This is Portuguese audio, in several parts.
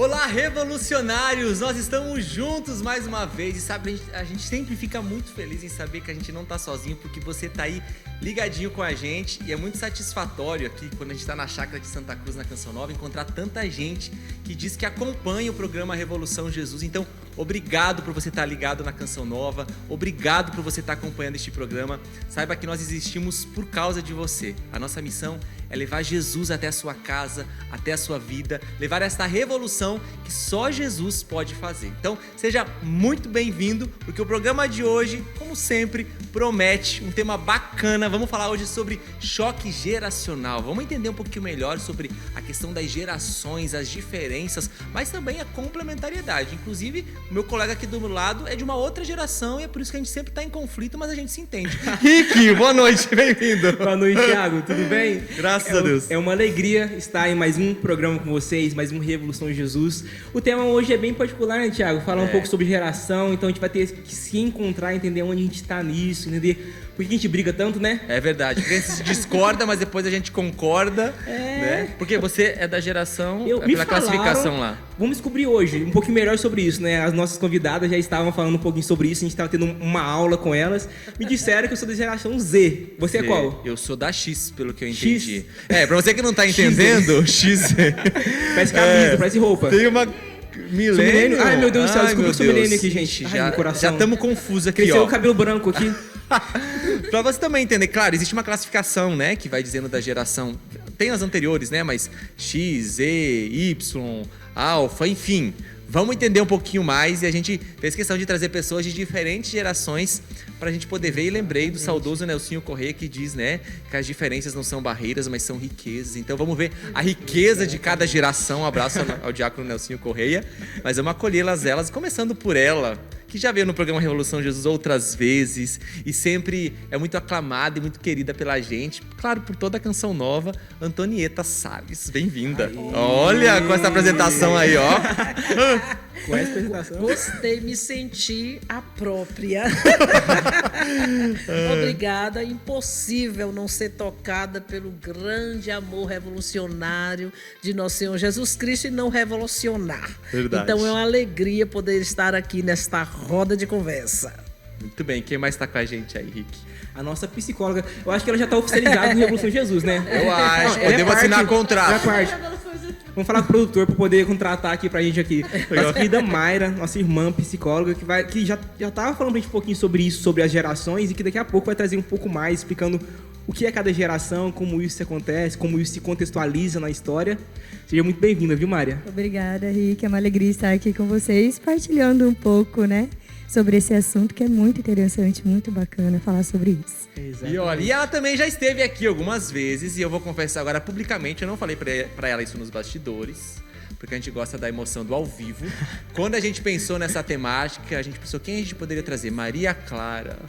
Olá, revolucionários! Nós estamos juntos mais uma vez e sabe, a gente sempre fica muito feliz em saber que a gente não tá sozinho, porque você tá aí ligadinho com a gente e é muito satisfatório aqui, quando a gente tá na chácara de Santa Cruz, na Canção Nova, encontrar tanta gente que diz que acompanha o programa Revolução Jesus. Então, obrigado por você estar ligado na Canção Nova, obrigado por você estar acompanhando este programa. Saiba que nós existimos por causa de você. A nossa missão é levar Jesus até a sua casa, até a sua vida, levar esta revolução que só Jesus pode fazer. Então, seja muito bem-vindo, porque o programa de hoje, como sempre, promete um tema bacana. Vamos falar hoje sobre choque geracional. Vamos entender um pouquinho melhor sobre a questão das gerações, as diferenças, mas também a complementariedade. Inclusive, o meu colega aqui do meu lado é de uma outra geração e é por isso que a gente sempre está em conflito, mas a gente se entende. Rick, boa noite, bem-vindo. Boa noite, Thiago, tudo bem? Graças a Deus. É uma alegria estar em mais um programa com vocês, mais um Revolução Jesus. O tema hoje é bem particular, né, Thiago? Falar um pouco sobre geração, então a gente vai ter que se encontrar, entender onde a gente está nisso, entender por que a gente briga tanto, né? É verdade, porque a gente se discorda, mas depois a gente concorda, né? Porque você é da geração, pela classificação lá. Vamos descobrir hoje um pouquinho melhor sobre isso, né? As nossas convidadas já estavam falando um pouquinho sobre isso, a gente estava tendo uma aula com elas. Me disseram que eu sou da geração Z. Você é qual? Eu sou da X, pelo que eu entendi. X. Pra você que não tá entendendo, X. Parece camisa, parece roupa. Tem uma... Milênio? Ai, meu Deus do céu, desculpa que eu sou milênio aqui, gente. Já estamos confusos aqui, Cresceu o cabelo branco aqui. Pra você também entender, claro, existe uma classificação, né, que vai dizendo da geração, tem as anteriores, né, mas X, Z, Y, Alfa, enfim, vamos entender um pouquinho mais e a gente fez questão de trazer pessoas de diferentes gerações pra gente poder ver, e lembrei do saudoso Nelsinho Corrêa que diz, né, que as diferenças não são barreiras, mas são riquezas. Então vamos ver a riqueza de cada geração. Um abraço ao diácono Nelsinho Corrêa, mas vamos acolhê-las elas, começando por ela, que já veio no programa Revolução Jesus outras vezes e sempre é muito aclamada e muito querida pela gente, claro, por toda a Canção Nova, Antonieta Salles. Bem-vinda. Olha, com essa apresentação aí, ó. Com essa apresentação. Gostei, me senti a própria. Obrigada. Impossível não ser tocada pelo grande amor revolucionário de nosso Senhor Jesus Cristo e não revolucionar. Verdade. Então é uma alegria poder estar aqui nesta roda de conversa. Muito bem, quem mais tá com a gente aí, Rick? A nossa psicóloga, eu acho que ela já tá oficializada no Revolução Jesus, né? Eu acho, podemos assinar contrato. Vamos falar com o produtor para poder contratar aqui pra gente aqui. Nossa querida Mayra, nossa irmã psicóloga, que já tava falando pra gente um pouquinho sobre isso, sobre as gerações, e que daqui a pouco vai trazer um pouco mais, explicando o que é cada geração, como isso acontece, como isso se contextualiza na história. Seja muito bem-vinda, viu, Mária? Obrigada, Rick. É uma alegria estar aqui com vocês, partilhando um pouco, né, sobre esse assunto que é muito interessante, muito bacana falar sobre isso. E olha, e ela também já esteve aqui algumas vezes, e eu vou confessar agora publicamente, eu não falei pra ela isso nos bastidores, porque a gente gosta da emoção do ao vivo. Quando a gente pensou nessa temática, a gente pensou quem a gente poderia trazer? Maria Clara.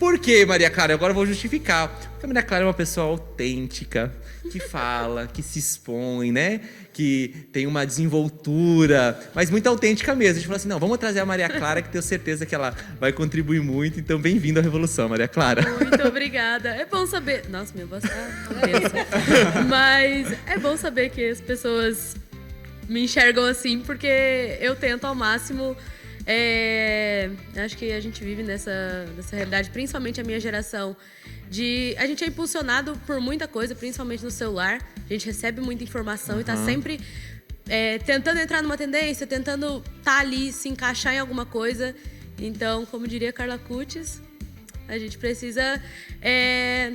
Por que Maria Clara? Agora eu vou justificar. Porque a Maria Clara é uma pessoa autêntica, que fala, que se expõe, né? Que tem uma desenvoltura, mas muito autêntica mesmo. A gente falou assim, não, vamos trazer a Maria Clara, que tenho certeza que ela vai contribuir muito. Então, bem-vindo à Revolução, Maria Clara. Muito obrigada. É bom saber... Nossa, minha voz tá tensa. Mas é bom saber que as pessoas me enxergam assim, porque eu tento ao máximo... acho que a gente vive nessa realidade, principalmente a minha geração, a gente é impulsionado por muita coisa, principalmente no celular. A gente recebe muita informação e tá sempre tentando entrar numa tendência, tentando tá ali, se encaixar em alguma coisa. Então, como diria Carla Cutis, a gente precisa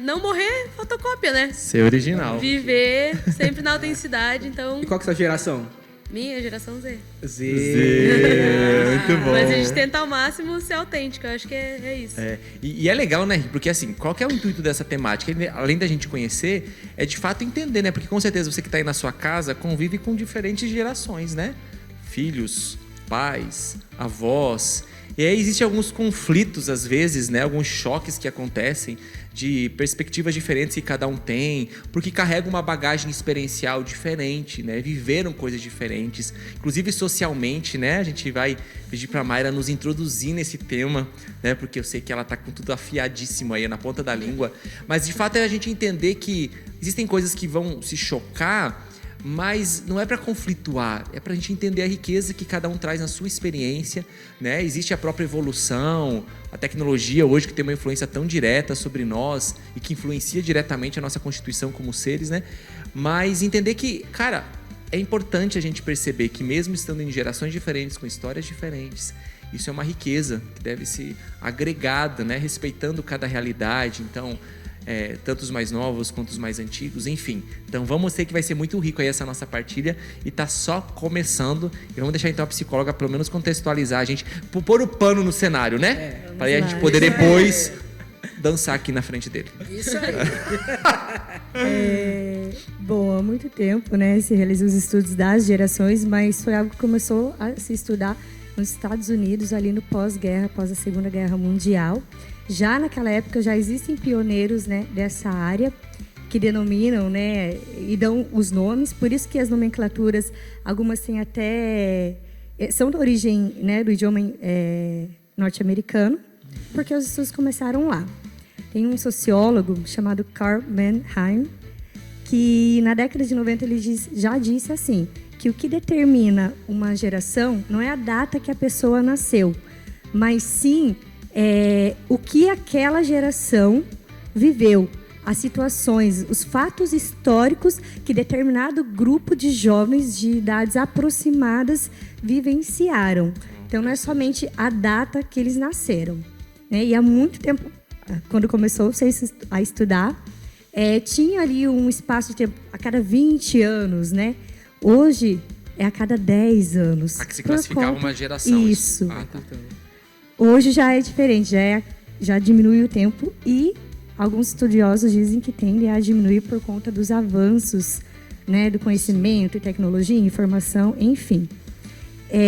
não morrer fotocópia, né? Ser original. Viver sempre na autenticidade, então... E qual que é a sua geração? Minha geração Z. Z. Muito bom. Mas a gente tenta ao máximo ser autêntica, eu acho que é isso. E é legal, né? Porque assim, qual que é o intuito dessa temática? Além da gente conhecer, é de fato entender, né? Porque com certeza você que está aí na sua casa convive com diferentes gerações, né? Filhos, pais, avós. E aí existem alguns conflitos, às vezes, né? Alguns choques que acontecem de perspectivas diferentes que cada um tem, porque carrega uma bagagem experiencial diferente, né? Viveram coisas diferentes, inclusive socialmente, né? A gente vai pedir para a Mayra nos introduzir nesse tema, né? Porque eu sei que ela tá com tudo afiadíssimo aí na ponta da língua, mas de fato é a gente entender que existem coisas que vão se chocar, mas não é para conflituar, é para a gente entender a riqueza que cada um traz na sua experiência, né? Existe a própria evolução, a tecnologia hoje que tem uma influência tão direta sobre nós e que influencia diretamente a nossa constituição como seres, né? Mas entender que, cara, é importante a gente perceber que mesmo estando em gerações diferentes, com histórias diferentes, isso é uma riqueza que deve ser agregada, né? Respeitando cada realidade. Então, tanto os mais novos quanto os mais antigos, enfim. Então vamos ter que vai ser muito rico aí essa nossa partilha e tá só começando. E vamos deixar então a psicóloga pelo menos contextualizar a gente, pôr o pano no cenário, né? Para aí a gente poder depois dançar aqui na frente dele. Isso aí. Bom, há muito tempo, né, se realizou os estudos das gerações, mas foi algo que começou a se estudar nos Estados Unidos, ali no pós-guerra, após a Segunda Guerra Mundial. Já naquela época já existem pioneiros, né, dessa área que denominam, né, e dão os nomes, por isso que as nomenclaturas, algumas têm até são de origem, né, do idioma norte-americano, porque os estudos começaram lá. Tem um sociólogo chamado Carl Mannheim que na década de 90 ele já disse assim, que o que determina uma geração não é a data que a pessoa nasceu, mas sim o que aquela geração viveu, as situações, os fatos históricos que determinado grupo de jovens de idades aproximadas vivenciaram. Então, não é somente a data que eles nasceram, né? E há muito tempo, quando começou a estudar, tinha ali um espaço de tempo a cada 20 anos, né? Hoje é a cada 10 anos. A que se classificava uma geração. Isso. Hoje já é diferente, já diminui o tempo e alguns estudiosos dizem que tende a diminuir por conta dos avanços, né, do conhecimento, tecnologia, informação, enfim.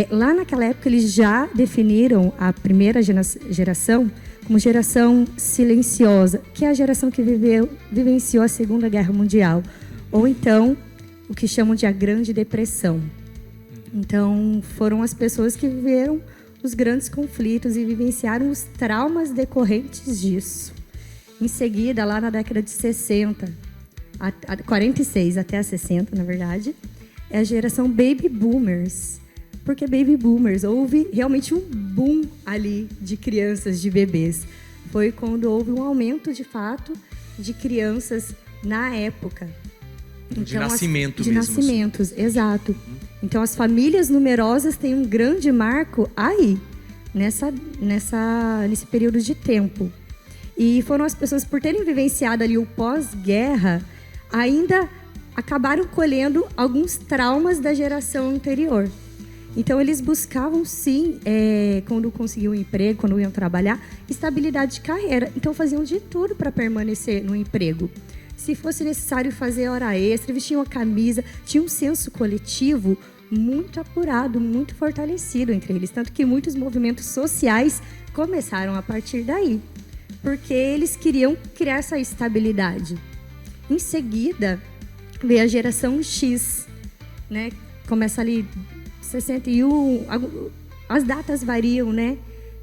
Lá naquela época eles já definiram a primeira geração como geração silenciosa, que é a geração que vivenciou a Segunda Guerra Mundial, ou então o que chamam de a Grande Depressão. Então foram as pessoas que viveram os grandes conflitos e vivenciaram os traumas decorrentes disso. Em seguida, lá na década de 60, 46 até a 60, na verdade, é a geração Baby Boomers. Porque Baby Boomers, houve realmente um boom ali de crianças, de bebês. Foi quando houve um aumento, de fato, de crianças na época. De nascimento de mesmo. De nascimentos, exato. Então, as famílias numerosas têm um grande marco aí, nesse período de tempo. E foram as pessoas, por terem vivenciado ali o pós-guerra, ainda acabaram colhendo alguns traumas da geração anterior. Então, eles buscavam, sim, quando conseguiam um emprego, quando iam trabalhar, estabilidade de carreira. Então, faziam de tudo para permanecer no emprego. Se fosse necessário fazer hora extra, vestiam a camisa, tinha um senso coletivo muito apurado, muito fortalecido entre eles. Tanto que muitos movimentos sociais começaram a partir daí, porque eles queriam criar essa estabilidade. Em seguida, veio a geração X, né? Começa ali 61, as datas variam, né?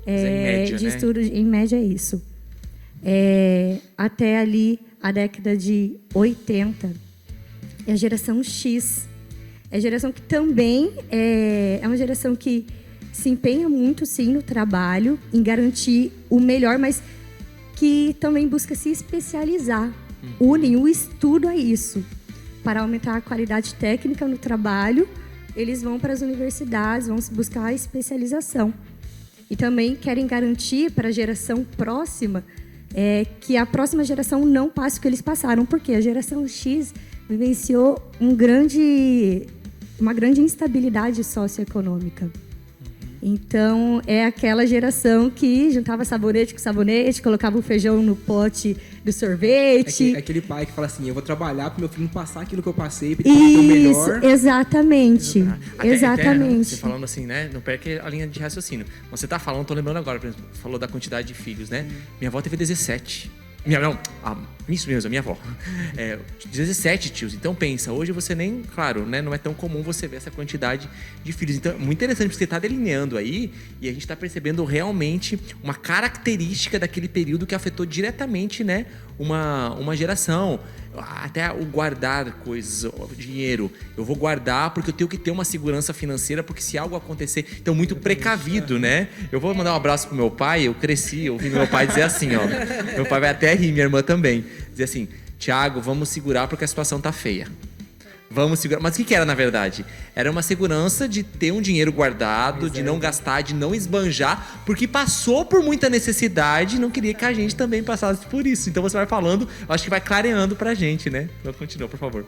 Média, de né? estudo, em média é isso. Até ali a década de 80, é a geração X. É a geração que também é uma geração que se empenha muito, sim, no trabalho, em garantir o melhor, mas que também busca se especializar. Unem o estudo a isso. Para aumentar a qualidade técnica no trabalho, eles vão para as universidades, vão buscar a especialização. E também querem garantir para a geração próxima que a próxima geração não passe o que eles passaram, porque a geração X vivenciou uma grande instabilidade socioeconômica. Então, é aquela geração que juntava sabonete com sabonete, colocava o feijão no pote do sorvete. Aquele pai que fala assim, eu vou trabalhar para meu filho não passar aquilo que eu passei, para ele ter o melhor. Isso, exatamente. Exatamente. Você falando assim, né? Não perca a linha de raciocínio. Você tá falando, tô lembrando agora, por exemplo, falou da quantidade de filhos, né? Minha avó teve 17. Isso mesmo, a minha avó. 17 tios. Então pensa, hoje você nem, claro, né, não é tão comum você ver essa quantidade de filhos. Então é muito interessante porque você está delineando aí e a gente está percebendo realmente uma característica daquele período que afetou diretamente, né, uma geração. Até o guardar coisas, dinheiro. Eu vou guardar porque eu tenho que ter uma segurança financeira, porque se algo acontecer... Então, muito precavido, né? Eu vou mandar um abraço pro meu pai. Eu cresci ouvindo meu pai dizer assim, ó. Meu pai vai até rir, minha irmã também. Dizer assim, Tiago, vamos segurar porque a situação tá feia. Vamos segurar. Mas o que era, na verdade? Era uma segurança de ter um dinheiro guardado, de não gastar, de não esbanjar, porque passou por muita necessidade e não queria que a gente também passasse por isso. Então você vai falando, acho que vai clareando pra gente, né? Então continua, por favor.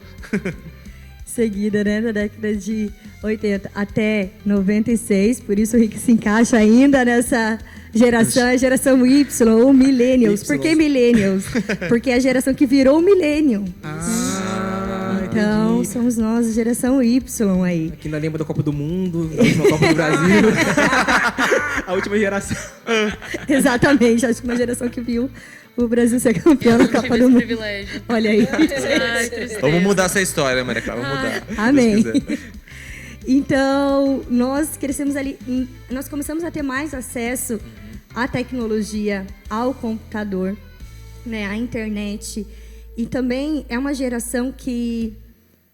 Seguida, né, da década de 80 até 96, por isso o Rick se encaixa ainda nessa geração, a geração Y ou Millennials. Por que Millennials? Porque é a geração que virou o Millennium. Então, somos nós, a geração Y aí. Aqui na lembra da Copa do Mundo, da última Copa do Brasil. A última geração. Exatamente, acho que uma geração que viu o Brasil ser campeão na Copa do Mundo. Privilégio. Olha aí. Ai, tristeza. Vamos mudar essa história, Maria Clara, vamos mudar. Amém. Se Deus quiser. Então, nós crescemos ali, nós começamos a ter mais acesso à tecnologia, ao computador, né, à internet. E também é uma geração que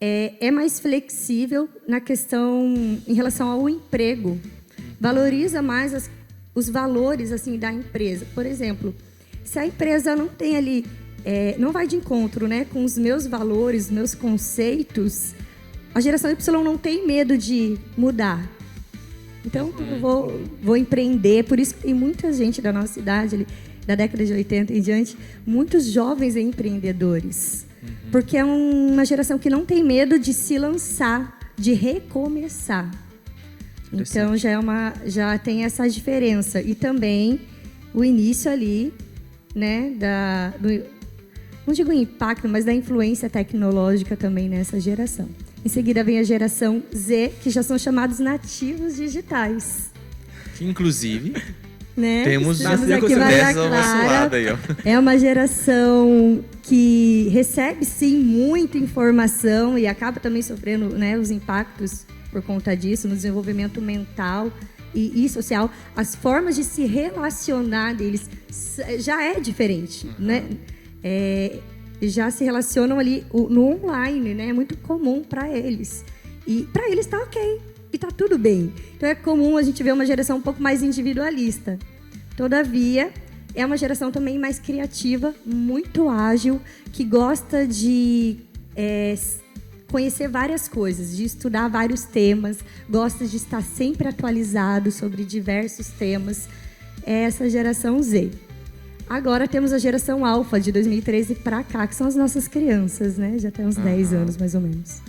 é mais flexível na questão em relação ao emprego. Valoriza mais os valores assim da empresa. Por exemplo, se a empresa não tem ali, não vai de encontro, né, com os meus valores, meus conceitos, a geração Y não tem medo de mudar. Então, eu vou empreender. Por isso que tem muita gente da nossa idade, ali, da década de 80 em diante, muitos jovens empreendedores. Porque é uma geração que não tem medo de se lançar, de recomeçar. Então, já tem essa diferença. E também o início ali, né, não digo impacto, mas da influência tecnológica também nessa geração. Em seguida vem a geração Z, que já são chamados nativos digitais. Inclusive, Né? temos aqui ao Maria nosso Clara. lado aí, ó. É uma geração que recebe, sim, muita informação e acaba também sofrendo, né, os impactos por conta disso, no desenvolvimento mental e social. As formas de se relacionar deles já é diferente, né? Já se relacionam ali no online, né? É muito comum para eles. E para eles está ok. E tá tudo bem. Então é comum a gente ver uma geração um pouco mais individualista. Todavia, é uma geração também mais criativa, muito ágil, que gosta de conhecer várias coisas, de estudar vários temas, gosta de estar sempre atualizado sobre diversos temas. É essa geração Z. Agora temos a geração Alfa, de 2013 para cá, que são as nossas crianças, né? Já tem uns 10 anos, mais ou menos.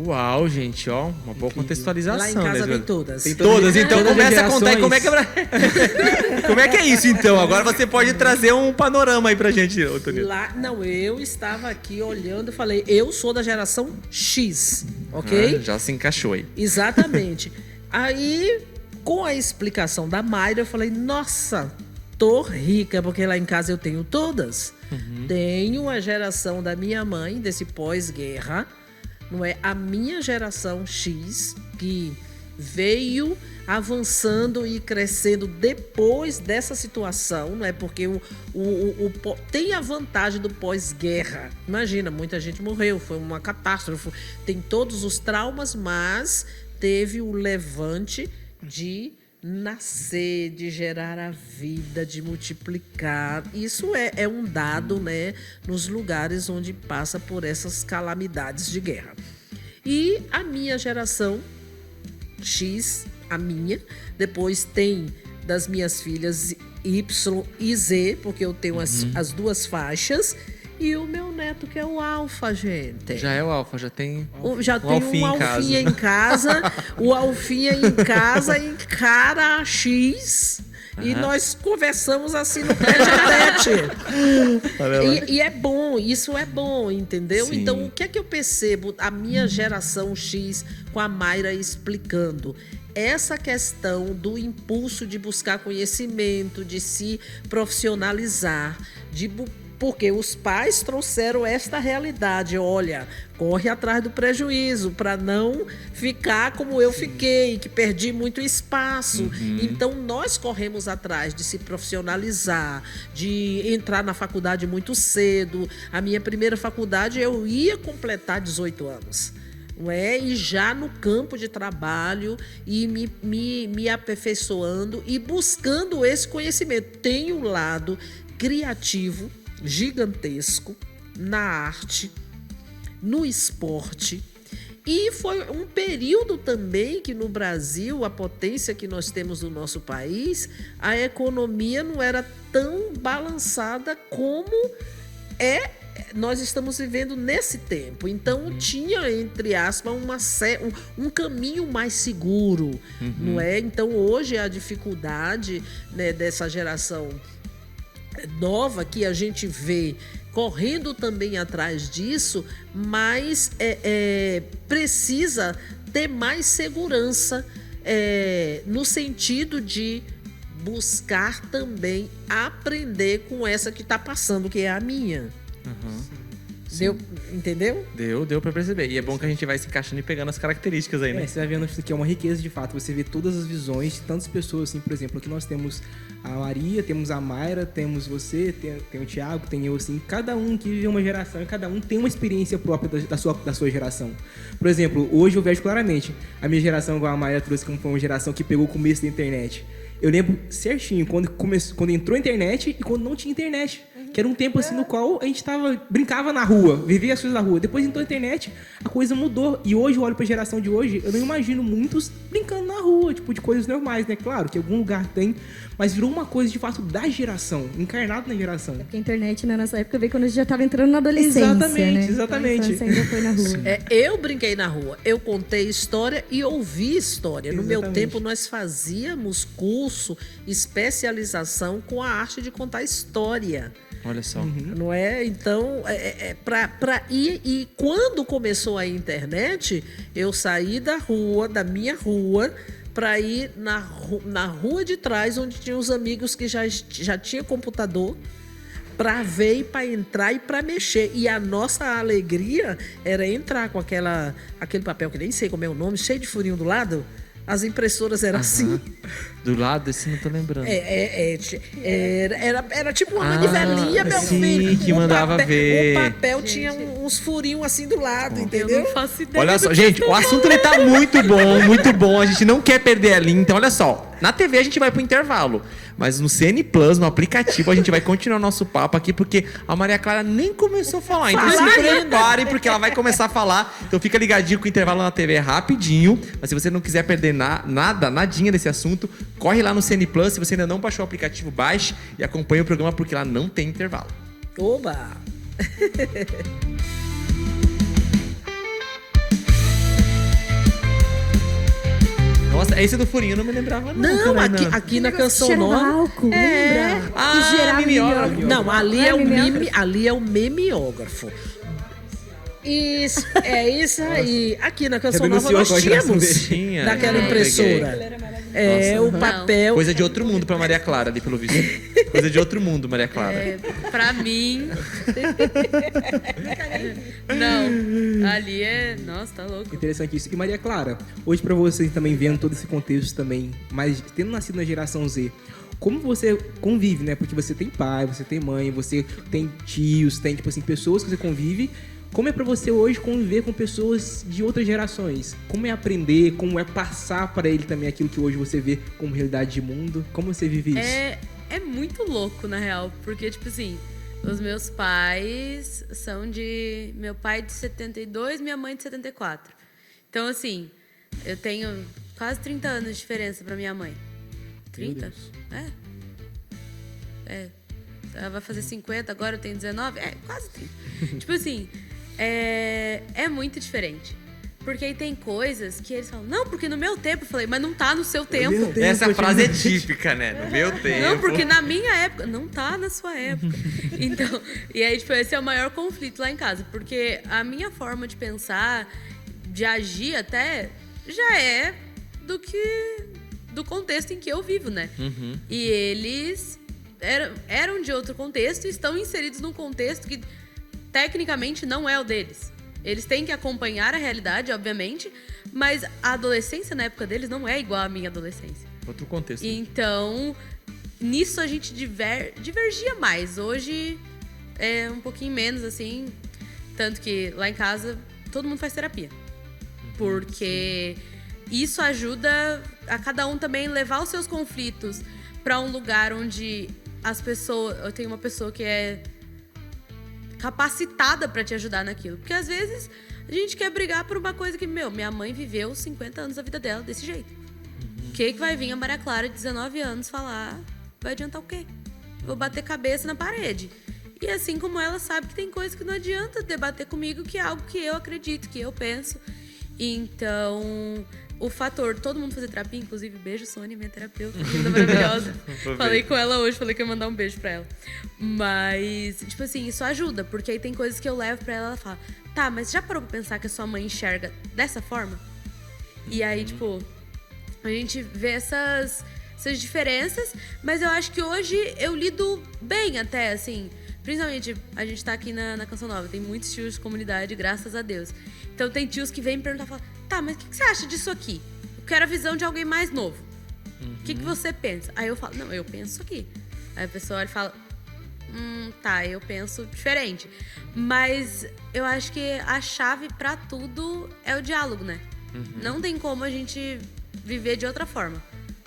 Uau, gente, ó, uma boa contextualização. Lá em casa né? tem todas. Tem todas, então todas começa as a contar aí como é que como é que é isso, então? Agora você pode trazer um panorama aí pra gente, Antônio. Eu estava aqui olhando e falei, eu sou da geração X, ok? Já se encaixou aí. Exatamente. Aí, com a explicação da Mayra, eu falei, nossa, tô rica, porque lá em casa eu tenho todas. Tenho a geração da minha mãe, desse pós-guerra, não é? A minha geração X, que veio avançando e crescendo depois dessa situação, não é? Porque tem a vantagem do pós-guerra. Imagina, muita gente morreu, foi uma catástrofe, tem todos os traumas, mas teve o levante de nascer, de gerar a vida, de multiplicar. Isso é um dado, né, nos lugares onde passa por essas calamidades de guerra. E a minha geração X, a minha, depois tem das minhas filhas Y e Z, porque eu tenho as duas faixas, e o meu neto, que é o Alfa, gente. Já é o Alfa, já tem Já tem um Alfinha em casa. O Alfinha em casa encara a X. E nós conversamos assim no tete-a-tete. E é bom, isso é bom, entendeu? Sim. Então, o que é que eu percebo a minha geração X com a Mayra explicando? Essa questão do impulso de buscar conhecimento, de se profissionalizar, de Porque os pais trouxeram esta realidade. Olha, corre atrás do prejuízo para não ficar como eu fiquei, que perdi muito espaço. Então, nós corremos atrás de se profissionalizar, de entrar na faculdade muito cedo. A minha primeira faculdade, eu ia completar 18 anos. Não é? E já no campo de trabalho e me aperfeiçoando e buscando esse conhecimento. Tem um lado criativo gigantesco na arte, no esporte. E foi um período também que no Brasil, a potência que nós temos no nosso país, a economia não era tão balançada como nós estamos vivendo nesse tempo. Então, tinha, entre aspas, um caminho mais seguro, não é? Então, hoje, a dificuldade, né, dessa geração nova que a gente vê correndo também atrás disso, mas precisa ter mais segurança no sentido de buscar também aprender com essa que está passando, que é a minha. Entendeu? Deu pra perceber. E é bom que a gente vai se encaixando e pegando as características aí, né? Você vai vendo isso aqui é uma riqueza de fato. Você vê todas as visões de tantas pessoas, assim, por exemplo, aqui nós temos a Maria, temos a Mayra, temos você, tem o Thiago, tem eu, assim, cada um que vive uma geração e cada um tem uma experiência própria da sua geração. Por exemplo, hoje eu vejo claramente a minha geração, igual a Mayra trouxe, como foi uma geração que pegou o começo da internet. Eu lembro certinho quando entrou a internet e quando não tinha internet. Que era um tempo assim no qual a gente brincava na rua, vivia as coisas na rua. Depois entrou a internet, a coisa mudou. E hoje eu olho pra geração de hoje, eu não imagino muitos brincando na rua, tipo, de coisas normais, né? Claro que em algum lugar tem, mas virou uma coisa de fato da geração, encarnado na geração. Porque a internet na nossa época veio quando a gente já estava entrando na adolescência, Exatamente. Então, a ainda foi na rua. Eu brinquei na rua, eu contei história e ouvi história. No meu Exatamente. tempo, nós fazíamos curso, especialização com a arte de contar história. Olha só. Não é? Então, para ir. E quando começou a internet, eu saí da minha rua, para ir na rua de trás, onde tinha os amigos que já tinha computador, para ver e para entrar e para mexer. E a nossa alegria era entrar com aquele papel, que nem sei como é o nome, cheio de furinho do lado. As impressoras eram assim. Do lado, esse não tô lembrando. Era tipo uma manivelinha, meu filho. Que mandava ver. O papel tinha uns furinhos assim do lado, entendeu? Eu não faço ideia. Olha só, gente, o assunto ele tá muito bom. A gente não quer perder a linha. Então, olha só, na TV a gente vai pro intervalo. Mas no CN Plus, no aplicativo, a gente vai continuar nosso papo aqui, porque a Maria Clara nem começou a falar. Então se preparem, porque ela vai começar a falar. Então fica ligadinho com o intervalo na TV rapidinho. Mas se você não quiser perder nadinha desse assunto, corre lá no CN Plus. Se você ainda não baixou o aplicativo, baixe e acompanhe o programa, porque lá não tem intervalo. Oba! Nossa, esse do furinho eu não me lembrava Não, Fernanda. aqui na Canção Cheiro Nova. álcool, lembra? Ah, Que gerava mimeógrafo. mimeógrafo. Não, ali Ah, é o mimeógrafo. ali é o memeógrafo. Isso, é isso aí. Aqui na Canção Nova Redenunciou nós com a geração tínhamos dele. Tinha, daquela eu impressora. O papel. Coisa de outro mundo pra Maria Clara, ali pelo visto. Coisa de outro mundo, Maria Clara. Pra mim. Não, ali é. Nossa, tá louco. Interessante isso. E Maria Clara, hoje pra você também vendo todo esse contexto também, mas tendo nascido na geração Z, como você convive, né? Porque você tem pai, você tem mãe, você tem tios, tem, tipo assim, pessoas que você convive. Como é pra você hoje conviver com pessoas de outras gerações? Como é aprender? Como é passar para ele também aquilo que hoje você vê como realidade de mundo? Como você vive isso? É muito louco, na real. Porque, tipo assim, os meus pais são de... Meu pai é de 72, minha mãe de 74. Então, assim, eu tenho quase 30 anos de diferença pra minha mãe. 30? Ela vai fazer 50, agora eu tenho 19. Quase 30. Tipo assim, é muito diferente. Porque aí tem coisas que eles falam, não, porque no meu tempo. Eu falei, mas não tá no seu tempo. Essa frase é típica, né? No meu tempo. Não, porque na minha época, não tá na sua época. Então, e aí, tipo, esse é o maior conflito lá em casa. Porque a minha forma de pensar, de agir até, já é do contexto em que eu vivo, né? E eles eram de outro contexto e estão inseridos num contexto que tecnicamente não é o deles. Eles têm que acompanhar a realidade, obviamente, mas a adolescência na época deles não é igual à minha adolescência. Outro contexto. Então, nisso a gente divergia mais. Hoje é um pouquinho menos, assim. Tanto que lá em casa todo mundo faz terapia. Porque isso ajuda a cada um também levar os seus conflitos para um lugar onde as pessoas... Eu tenho uma pessoa que é capacitada para te ajudar naquilo. Porque às vezes a gente quer brigar por uma coisa que, minha mãe viveu 50 anos da vida dela desse jeito. O que vai vir a Maria Clara, de 19 anos, falar? Vai adiantar o quê? Vou bater cabeça na parede. E assim como ela sabe que tem coisa que não adianta debater comigo, que é algo que eu acredito, que eu penso. Então, o fator, todo mundo fazer terapia, inclusive, beijo, Sônia, minha terapeuta, linda, maravilhosa. Falei com ela hoje, falei que ia mandar um beijo pra ela. Mas, tipo assim, isso ajuda, porque aí tem coisas que eu levo pra ela, ela fala, tá, mas já parou pra pensar que a sua mãe enxerga dessa forma? E aí, tipo, a gente vê essas diferenças, mas eu acho que hoje eu lido bem até, assim. Principalmente, a gente tá aqui na Canção Nova, tem muitos tios de comunidade, graças a Deus. Então tem tios que vêm me perguntar, falam, tá, mas o que você acha disso aqui? Eu quero a visão de alguém mais novo. O que você pensa? Aí eu falo, não, eu penso isso aqui. Aí a pessoa olha e fala, tá, eu penso diferente. Mas eu acho que a chave pra tudo é o diálogo, né? Não tem como a gente viver de outra forma.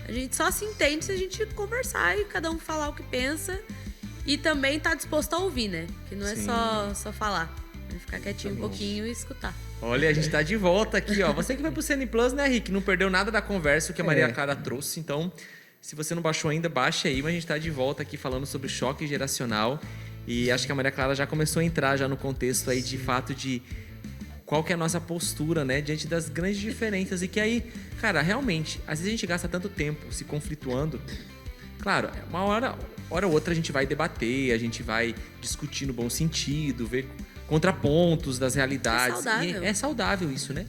A gente só se entende se a gente conversar e cada um falar o que pensa e também tá disposto a ouvir, né? Que não é só falar. É ficar quietinho um pouquinho e escutar. Olha, a gente tá de volta aqui, ó. Você que vai pro CN Plus, né, Rick? Não perdeu nada da conversa que a Maria Clara trouxe. Então, se você não baixou ainda, baixe aí. Mas a gente tá de volta aqui falando sobre choque geracional. E acho que a Maria Clara já começou a entrar já no contexto aí de fato de qual que é a nossa postura, né? Diante das grandes diferenças. E que aí, cara, realmente, às vezes a gente gasta tanto tempo se conflituando. Claro, uma hora ou outra a gente vai debater, a gente vai discutir no bom sentido, ver contrapontos das realidades. É saudável. E é saudável isso, né?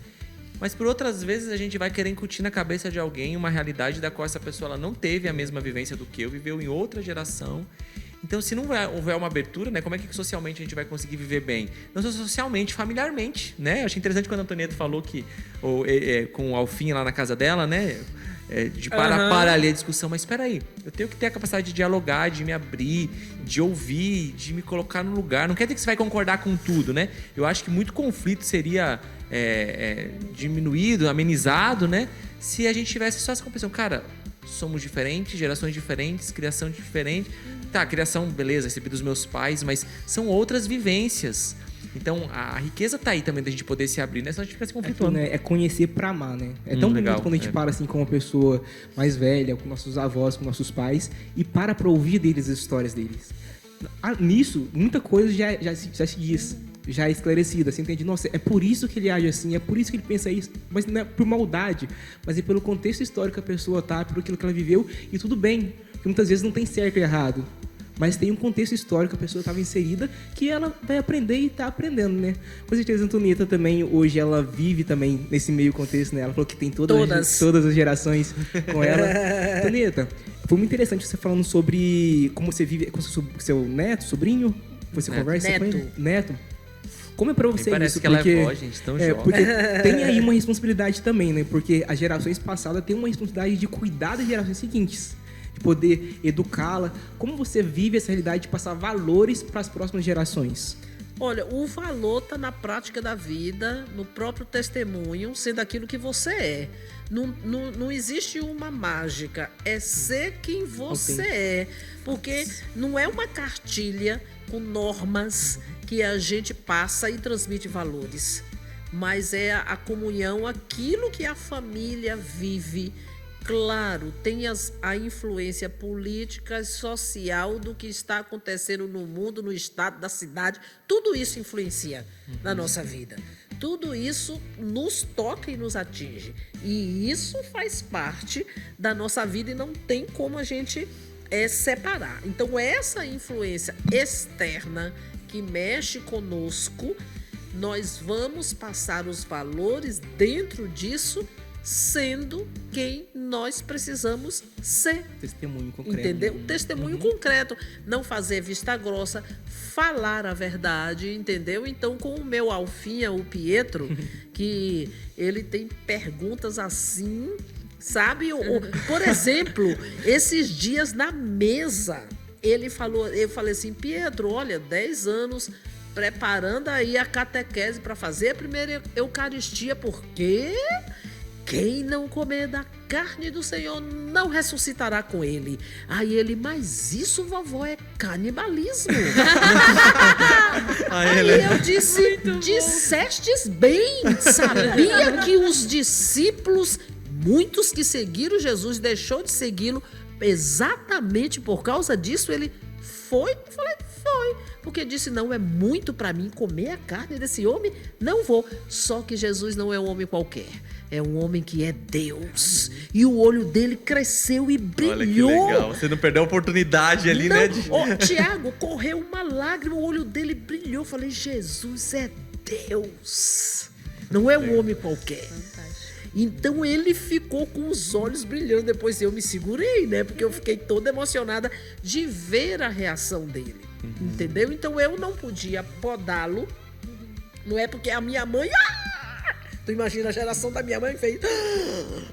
Mas por outras vezes a gente vai querer incutir na cabeça de alguém uma realidade da qual essa pessoa ela não teve a mesma vivência do que eu, viveu em outra geração. Então, se não houver uma abertura, né, como é que socialmente a gente vai conseguir viver bem? Não só socialmente, familiarmente, né? Eu achei interessante quando a Antonieta falou que com o Alfim lá na casa dela, né? De parar ali a discussão, mas espera aí, eu tenho que ter a capacidade de dialogar, de me abrir, de ouvir, de me colocar no lugar. Não quer dizer que você vai concordar com tudo, né? Eu acho que muito conflito seria diminuído, amenizado, né? Se a gente tivesse só essa compreensão. Cara, somos diferentes, gerações diferentes, criação diferente. Tá, criação, beleza, recebi dos meus pais, mas são outras vivências. Então, a riqueza tá aí também da gente poder se abrir, né? Senão a gente fica se conflituando. É conhecer pra amar, né? É tão bonito quando a gente para assim com uma pessoa mais velha, com nossos avós, com nossos pais, e para ouvir deles as histórias deles. Nisso, muita coisa já se diz, já é esclarecida. Você entende? Nossa, é por isso que ele age assim, é por isso que ele pensa isso. Mas não é por maldade, mas é pelo contexto histórico que a pessoa tá, por aquilo que ela viveu, e tudo bem. Porque muitas vezes não tem certo e errado. Mas tem um contexto histórico que a pessoa estava inserida que ela vai aprender e está aprendendo, né? Com certeza a Antonieta também, hoje, ela vive também nesse meio contexto, né? Ela falou que tem todas as gerações com ela. Antonieta, foi muito interessante você falando sobre como você vive com seu neto, sobrinho. Você conversa com ele? Neto. Como é pra você parece isso? Que ela é avó, gente, tão jovem. Porque tem aí uma responsabilidade também, né? Porque as gerações passadas têm uma responsabilidade de cuidar das gerações seguintes. De poder educá-la. Como você vive essa realidade de passar valores para as próximas gerações? Olha, o valor está na prática da vida, no próprio testemunho, sendo aquilo que você é. Não existe uma mágica, é ser quem você é. Porque não é uma cartilha com normas que a gente passa e transmite valores. Mas é a comunhão, aquilo que a família vive. Claro, tem a influência política e social do que está acontecendo no mundo, no estado, da cidade. Tudo isso influencia na nossa vida. Tudo isso nos toca e nos atinge. E isso faz parte da nossa vida e não tem como a gente separar. Então, essa influência externa que mexe conosco, nós vamos passar os valores dentro disso, sendo quem nós nós precisamos ser. Testemunho concreto. Entendeu? Testemunho concreto. Não fazer vista grossa, falar a verdade, entendeu? Então, com o meu alfinha, o Pietro, que ele tem perguntas assim, sabe? Por exemplo, esses dias na mesa, eu falei assim, Pietro, olha, 10 anos preparando aí a catequese para fazer a primeira Eucaristia, porque quem não comer da carne do Senhor não ressuscitará com ele. Aí ele, mas isso, vovó, é canibalismo. Aí eu disse, dissestes bem. Sabia que os discípulos, muitos que seguiram Jesus, deixou de segui-lo exatamente por causa disso. Ele foi? Eu falei, foi. Porque disse, não, é muito para mim comer a carne desse homem, não vou. Só que Jesus não é um homem qualquer. É um homem que é Deus. E o olho dele cresceu e brilhou. Olha que legal. Você não perdeu a oportunidade ali, não, né? Tiago, correu uma lágrima, o olho dele brilhou. Eu falei, Jesus é Deus. Não é um homem qualquer. Então ele ficou com os olhos brilhando. Depois eu me segurei, né? Porque eu fiquei toda emocionada de ver a reação dele. Entendeu? Então eu não podia podá-lo. Não é porque a minha mãe... Tu imagina a geração da minha mãe fez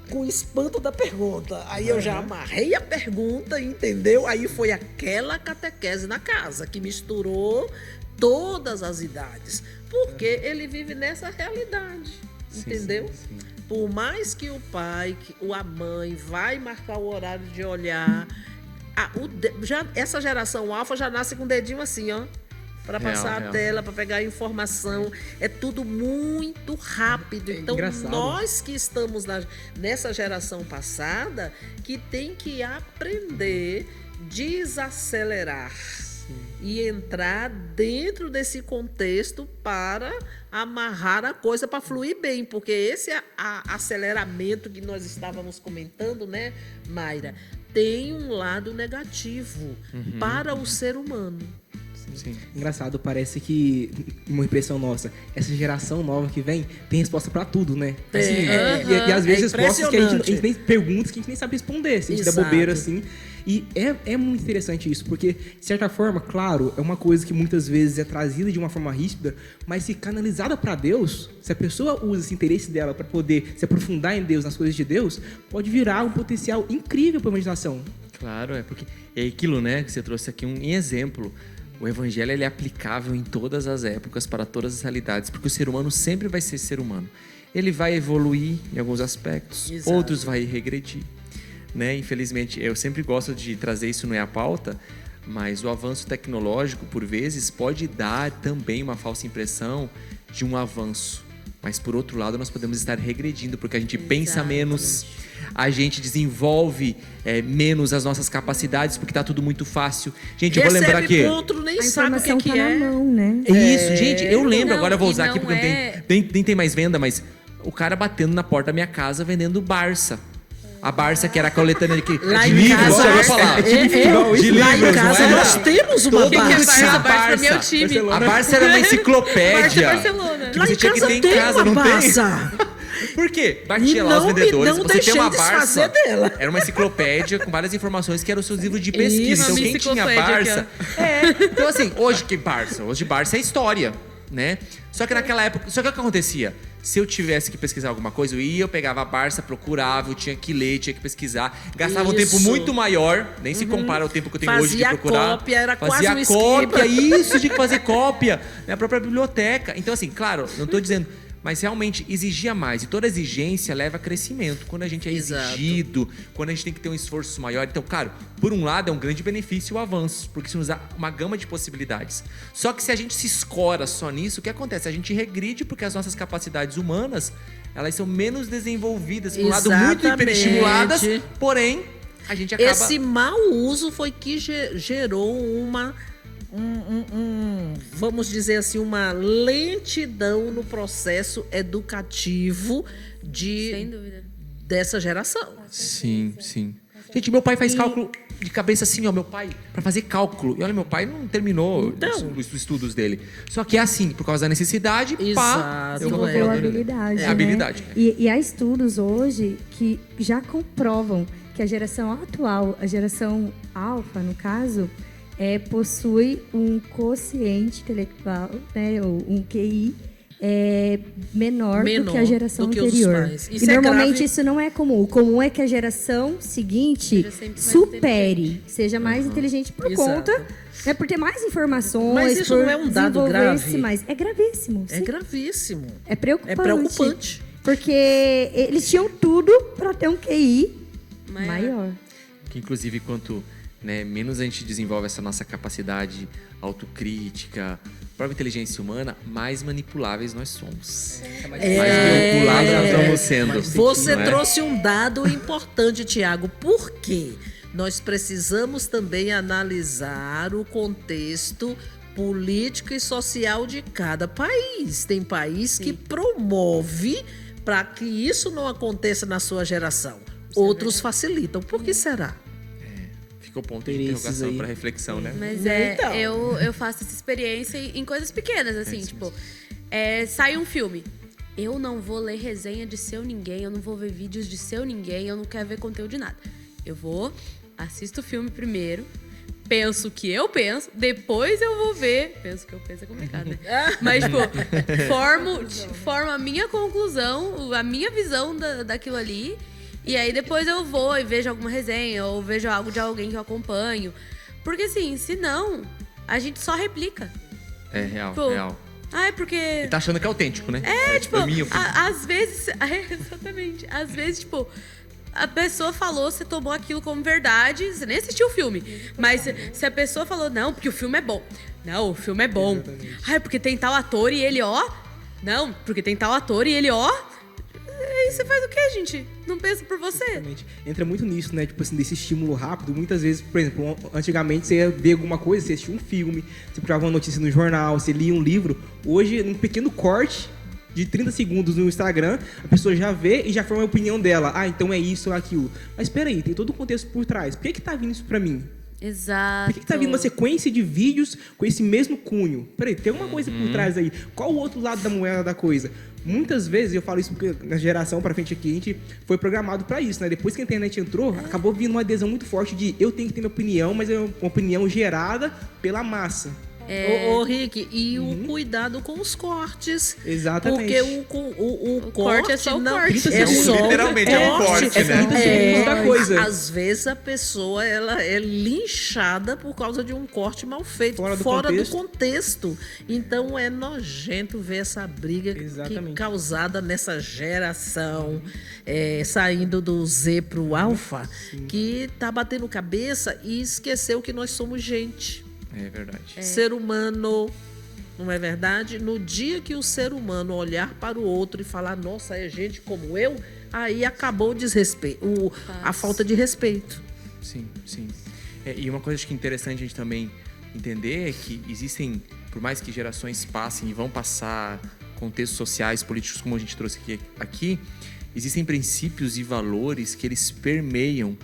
com espanto da pergunta. Aí eu já amarrei a pergunta, entendeu? Aí foi aquela catequese na casa que misturou todas as idades. Porque ele vive nessa realidade, entendeu? Sim. Por mais que o pai, a mãe vai marcar o horário de olhar, essa geração alfa já nasce com o dedinho assim, ó. Para passar a tela, para pegar a informação. É tudo muito rápido. Então, nós que estamos nessa geração passada, que tem que aprender, desacelerar. Sim. E entrar dentro desse contexto para amarrar a coisa para fluir bem. Porque esse aceleramento que nós estávamos comentando, né, Mayra, tem um lado negativo para o ser humano. Sim. Engraçado, parece que, uma impressão nossa, essa geração nova que vem tem resposta pra tudo, né? Assim, e às vezes respostas que a gente nem perguntas que a gente nem sabe responder, se a gente der bobeira assim. E é muito interessante isso, porque, de certa forma, claro, é uma coisa que muitas vezes é trazida de uma forma ríspida, mas se canalizada para Deus, se a pessoa usa esse interesse dela para poder se aprofundar em Deus, nas coisas de Deus, pode virar um potencial incrível para a imaginação. Claro, porque é aquilo, né, que você trouxe aqui um exemplo. O evangelho ele é aplicável em todas as épocas, para todas as realidades, porque o ser humano sempre vai ser ser humano. Ele vai evoluir em alguns aspectos, Exato. Outros vai regredir. Né? Infelizmente, eu sempre gosto de trazer isso, não é a pauta, mas o avanço tecnológico, por vezes, pode dar também uma falsa impressão de um avanço. Mas, por outro lado, nós podemos estar regredindo, porque a gente pensa menos, a gente desenvolve menos as nossas capacidades, porque está tudo muito fácil. Gente, eu vou lembrar aqui... nem sabe o que tá é. Na mão, né? Isso, gente, eu lembro, Não, agora eu vou usar aqui, não porque nem tem mais venda, mas o cara batendo na porta da minha casa vendendo Barça. A Barça, que era a coletânea de livros, já vou falar. De lá em casa nós temos uma Barça. Barça. É meu time. A Barça era uma enciclopédia. Barcelona. Que você tinha que ter em casa, não tem? Por quê? Batia lá os vendedores. Você tem uma Barça. Era uma enciclopédia com várias informações que eram os seus livros de pesquisa. Então, quem tinha Barça... Então, assim, hoje que Barça? Hoje Barça é história, né? Só que naquela época... Só que o que acontecia? Se eu tivesse que pesquisar alguma coisa, eu pegava a Barça, procurava, eu tinha que ler, tinha que pesquisar. Gastava um tempo muito maior, nem se compara ao tempo que eu tenho hoje de procurar. Cópia, era fazia quase cópia, isso, tinha que fazer cópia na própria biblioteca. Então, assim, claro, não estou dizendo... Mas realmente exigia mais. E toda exigência leva a crescimento. Quando a gente é exigido, quando a gente tem que ter um esforço maior. Então, claro, por um lado é um grande benefício o avanço, porque isso nos dá uma gama de possibilidades. Só que se a gente se escora só nisso, o que acontece? A gente regride porque as nossas capacidades humanas, elas são menos desenvolvidas. Por um lado, muito hiperestimuladas, porém, a gente acaba... Esse mau uso foi que gerou vamos dizer assim, uma lentidão no processo educativo Sem dúvida. dessa geração. Sim. Gente, meu pai faz cálculo de cabeça assim, ó, meu pai, pra fazer cálculo. E olha, meu pai não terminou Então. os estudos dele. Só que é assim, por causa da necessidade, pá, Exato. eu vou Desenvolveu É. habilidade. É né? habilidade. E há estudos hoje que já comprovam que a geração atual, a geração alfa, no caso, possui um quociente intelectual, né, ou um QI menor do que a geração do que os anterior. pais. E Isso é normalmente grave. isso não é comum. O comum é que a geração seguinte Seja sempre mais supere, seja mais inteligente por Exato. conta, né, por ter mais informações, Mas isso por não é um dado desenvolver-se grave? mais. É gravíssimo. É sim. gravíssimo. É preocupante. É preocupante. Porque eles tinham tudo para ter um QI maior. Que inclusive quanto menos a gente desenvolve essa nossa capacidade autocrítica, própria inteligência humana, mais manipuláveis nós somos. Mais manipulados nós vamos sendo. Você não é? trouxe um dado importante, Tiago. Por quê? Nós precisamos também analisar o contexto político e social de cada país. Tem país que promove para que isso não aconteça na sua geração. Outros facilitam. Por que será? Fica o ponto de Interesses interrogação aí. para reflexão, né? Mas Então. eu faço essa experiência em coisas pequenas, assim, isso tipo, sai um filme. Eu não vou ler resenha de seu ninguém, eu não vou ver vídeos de seu ninguém, eu não quero ver conteúdo de nada. Eu vou, assisto o filme primeiro, penso o que eu penso, depois eu vou ver. Penso o que eu penso é complicado, né? Mas, tipo, formo a minha conclusão, a minha visão daquilo ali. E aí depois eu vou e vejo alguma resenha ou vejo algo de alguém que eu acompanho. Porque assim, senão, a gente só replica. É real, Tipo, real. Ah, é porque... E tá achando que é autêntico, né? Tipo, Pra mim, eu... às vezes... exatamente. Às vezes, tipo... A pessoa falou, você tomou aquilo como verdade, você nem assistiu o filme. Mas se a pessoa falou, não, porque o filme é bom. Não, o filme é bom. Exatamente. Ah, é porque tem tal ator e ele, ó... Não, porque tem tal ator e ele, ó... Aí você faz o quê, gente? Não pensa por você? Exatamente. Entra muito nisso, né? Tipo assim, desse estímulo rápido. Muitas vezes, por exemplo, antigamente você ia ver alguma coisa, você assistia um filme, você procurava uma notícia no jornal, você lia um livro. Hoje, num pequeno corte de 30 segundos no Instagram, a pessoa já vê e já forma a opinião dela. Ah, então é isso ou aquilo. Mas peraí, tem todo o contexto por trás. Por que tá vindo isso pra mim? Exato. Por que tá vindo uma sequência de vídeos com esse mesmo cunho? Peraí, tem uma coisa por trás aí. Qual o outro lado da moeda da coisa? Muitas vezes, eu falo isso porque na geração pra frente aqui, a gente foi programado pra isso, né? Depois que a internet entrou, acabou vindo uma adesão muito forte de eu tenho que ter minha opinião, mas é uma opinião gerada pela massa. Ô, Rick, e o cuidado com os cortes. Exatamente. Porque o corte é só o não, corte. É só Literalmente é um corte, é né? 30 segundos da coisa. Às vezes a pessoa ela é linchada por causa de um corte mal feito, Fora do contexto. Então é nojento ver essa briga Exatamente. causada nessa geração, saindo do Z pro Alfa, que tá batendo cabeça e esqueceu que nós somos gente. É verdade. Ser humano, não é verdade? No dia que o ser humano olhar para o outro e falar, nossa, é gente como eu, aí acabou o desrespeito, a falta de respeito. Sim, sim. E uma coisa que é interessante a gente também entender é que existem, por mais que gerações passem e vão passar contextos sociais, políticos, como a gente trouxe aqui, existem princípios e valores que eles permeiam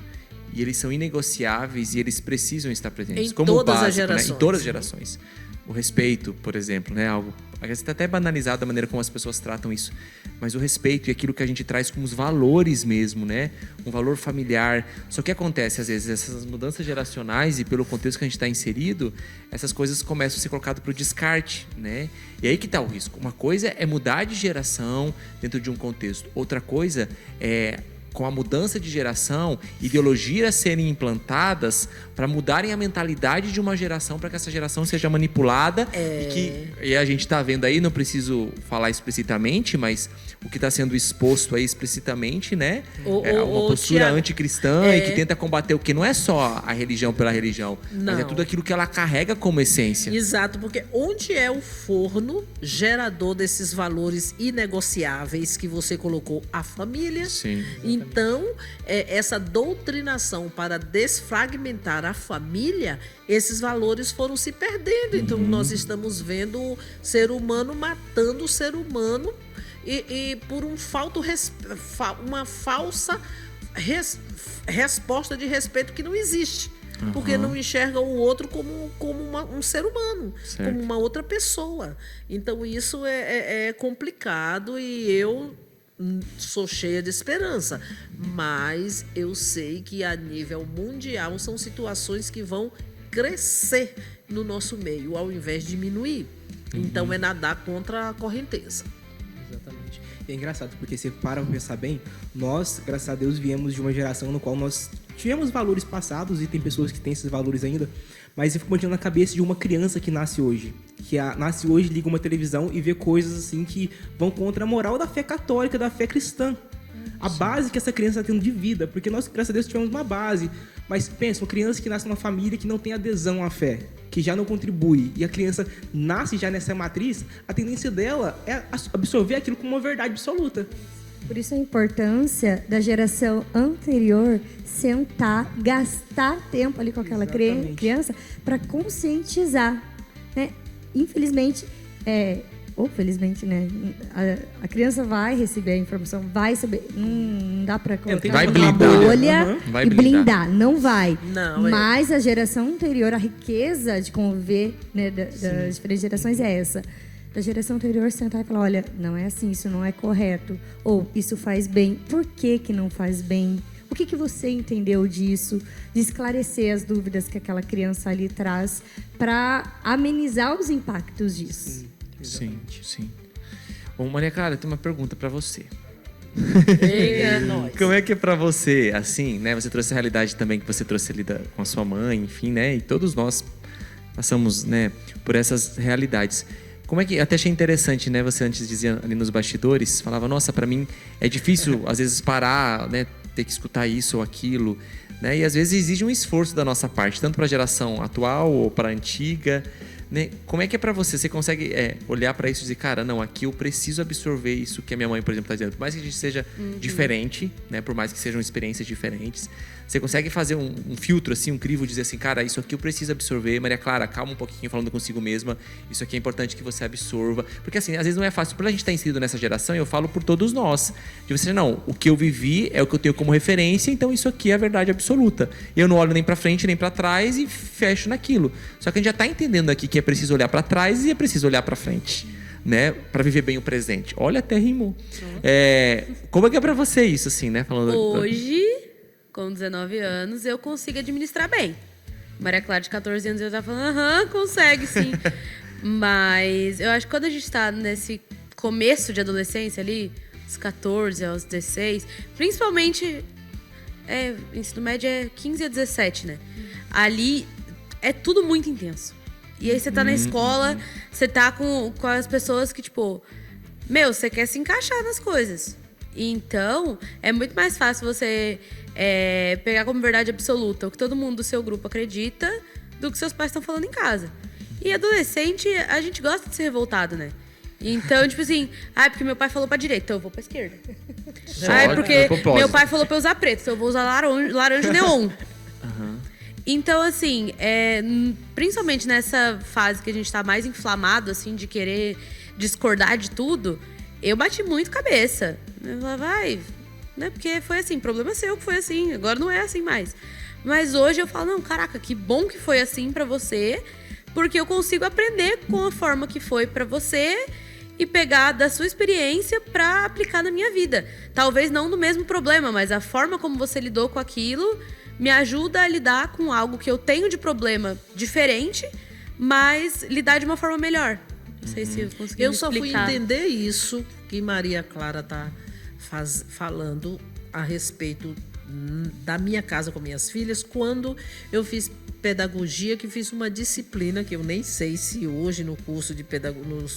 e eles são inegociáveis e eles precisam estar presentes. Em como todas as básico, gerações. Né? Em todas as gerações. O respeito, por exemplo, né? Algo está até banalizado a maneira como as pessoas tratam isso. Mas o respeito e aquilo que a gente traz como os valores mesmo, né? Um valor familiar. Só que acontece, às vezes, essas mudanças geracionais e pelo contexto que a gente está inserido, essas coisas começam a ser colocadas para o descarte, né? E aí que está o risco. Uma coisa é mudar de geração dentro de um contexto. Outra coisa é, com a mudança de geração, ideologias serem implantadas para mudarem a mentalidade de uma geração para que essa geração seja manipulada e a gente está vendo aí, não preciso falar explicitamente, mas o que está sendo exposto aí explicitamente, né? É uma postura Thiago, anticristã e que tenta combater o que não é só a religião pela religião, mas é Não. tudo aquilo que ela carrega como essência. Exato, porque onde é o forno gerador desses valores inegociáveis que você colocou? A família. Sim. Então, essa doutrinação para desfragmentar a família, esses valores foram se perdendo. Então, nós estamos vendo o ser humano matando o ser humano e por uma falsa resposta de respeito que não existe. porque não enxerga o outro como um ser humano, Certo. como uma outra pessoa. Então isso é complicado e eu sou cheia de esperança, mas eu sei que a nível mundial são situações que vão crescer no nosso meio, ao invés de diminuir. Então é nadar contra a correnteza. Exatamente. E é engraçado, porque você para pra pensar bem, nós, graças a Deus, viemos de uma geração no qual nós tivemos valores passados, e tem pessoas que têm esses valores ainda, mas eu fico imaginando na cabeça de uma criança que nasce hoje. Nasce hoje, liga uma televisão e vê coisas assim que vão contra a moral da fé católica, da fé cristã. A base que essa criança está tendo de vida, porque nós, graças a Deus, tivemos uma base. Mas pensa, uma criança que nasce numa família que não tem adesão à fé, que já não contribui, e a criança nasce já nessa matriz, a tendência dela é absorver aquilo como uma verdade absoluta. Por isso a importância da geração anterior sentar, gastar tempo ali com aquela Exatamente. criança para conscientizar, né? Infelizmente, ou felizmente, né? A criança vai receber a informação, vai saber. Não dá para colocar vai numa blindar. bolha Vai e blindar. blindar. Não vai. Não, Mas a geração anterior, a riqueza de conviver, né, das diferentes gerações é essa. Da geração anterior sentar e falar, olha, não é assim, isso não é correto. Ou isso faz bem. Por que que não faz bem? O que você entendeu disso? De esclarecer as dúvidas que aquela criança ali traz para amenizar os impactos disso. Sim. Bom, Maria Clara, tem uma pergunta pra você. É nóis. Como é que é pra você, assim, né? Você trouxe a realidade também que você trouxe ali com a sua mãe, enfim, né? E todos nós passamos, né, por essas realidades. Como é que... Até achei interessante, né? Você antes dizia ali nos bastidores, falava, nossa, pra mim é difícil, às vezes, parar, né? Ter que escutar isso ou aquilo, né? E às vezes exige um esforço da nossa parte, tanto pra geração atual ou pra antiga, né? Como é que é pra você? Você consegue olhar pra isso e dizer, cara, não, aqui eu preciso absorver isso que a minha mãe, por exemplo, tá dizendo. Por mais que a gente seja diferente, né? Por mais que sejam experiências diferentes, você consegue fazer um filtro, assim, um crivo, dizer assim, cara, isso aqui eu preciso absorver. Maria Clara, calma um pouquinho, falando consigo mesma. Isso aqui é importante que você absorva. Porque, assim, às vezes não é fácil. Por a gente estar inserido nessa geração, eu falo por todos nós. De você, não, o que eu vivi é o que eu tenho como referência, então isso aqui é a verdade absoluta. Eu não olho nem pra frente, nem pra trás e fecho naquilo. Só que a gente já tá entendendo aqui que é preciso olhar pra trás e é preciso olhar pra frente, né? Pra viver bem o presente. Olha, até rimou. Como é que é pra você isso, assim, né? Falando Hoje, com 19 anos, eu consigo administrar bem. Maria Clara, de 14 anos, eu tava falando, consegue sim. Mas eu acho que quando a gente tá nesse começo de adolescência ali, dos 14 aos 16, principalmente, ensino médio é 15 a 17, né? Ali é tudo muito intenso. E aí você tá na escola, você tá com as pessoas que, tipo, você quer se encaixar nas coisas. Então, é muito mais fácil você pegar como verdade absoluta o que todo mundo do seu grupo acredita do que seus pais estão falando em casa. E adolescente, a gente gosta de ser revoltado, né? Então, tipo assim, porque meu pai falou pra direita, então eu vou pra esquerda. Porque meu pai falou pra eu usar preto, então eu vou usar laranja neon. Então, assim, principalmente nessa fase que a gente tá mais inflamado, assim, de querer discordar de tudo, eu bati muito cabeça. Eu falava, né? Porque foi assim, problema seu que foi assim, agora não é assim mais. Mas hoje eu falo, não, caraca, que bom que foi assim pra você, porque eu consigo aprender com a forma que foi pra você e pegar da sua experiência pra aplicar na minha vida. Talvez não no mesmo problema, mas a forma como você lidou com aquilo me ajuda a lidar com algo que eu tenho de problema diferente, mas lidar de uma forma melhor. Não sei se eu consegui Eu me só fui explicar. entender isso que Maria Clara está falando a respeito da minha casa com minhas filhas, quando eu fiz pedagogia, que fiz uma disciplina que eu nem sei se hoje nos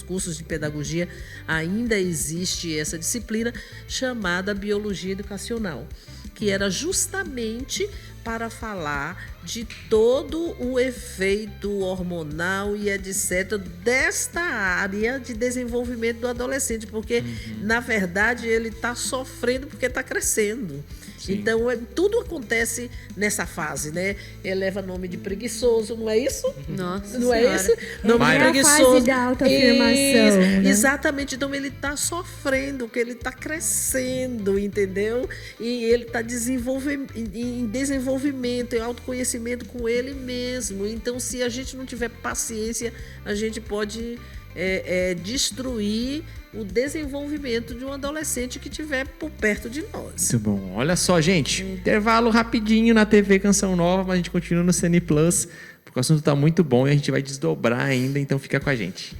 cursos de pedagogia ainda existe essa disciplina, chamada Biologia Educacional, que era justamente para falar de todo o efeito hormonal e etc. desta área de desenvolvimento do adolescente, porque, na verdade, ele está sofrendo porque está crescendo. Sim. Então, tudo acontece nessa fase, né? Ele leva nome de preguiçoso, não é isso? Nossa Não é Senhora. isso? Nome de É a preguiçoso. fase da autoafirmação, Isso, né? exatamente. Então, ele está sofrendo, porque ele está crescendo, entendeu? E ele está em desenvolvimento, em autoconhecimento. conhecimento com ele mesmo. Então, se a gente não tiver paciência, a gente pode destruir o desenvolvimento de um adolescente que estiver por perto de nós. Muito bom. Olha só, gente. Intervalo rapidinho na TV Canção Nova, mas a gente continua no CN Plus, porque o assunto está muito bom e a gente vai desdobrar ainda, então fica com a gente.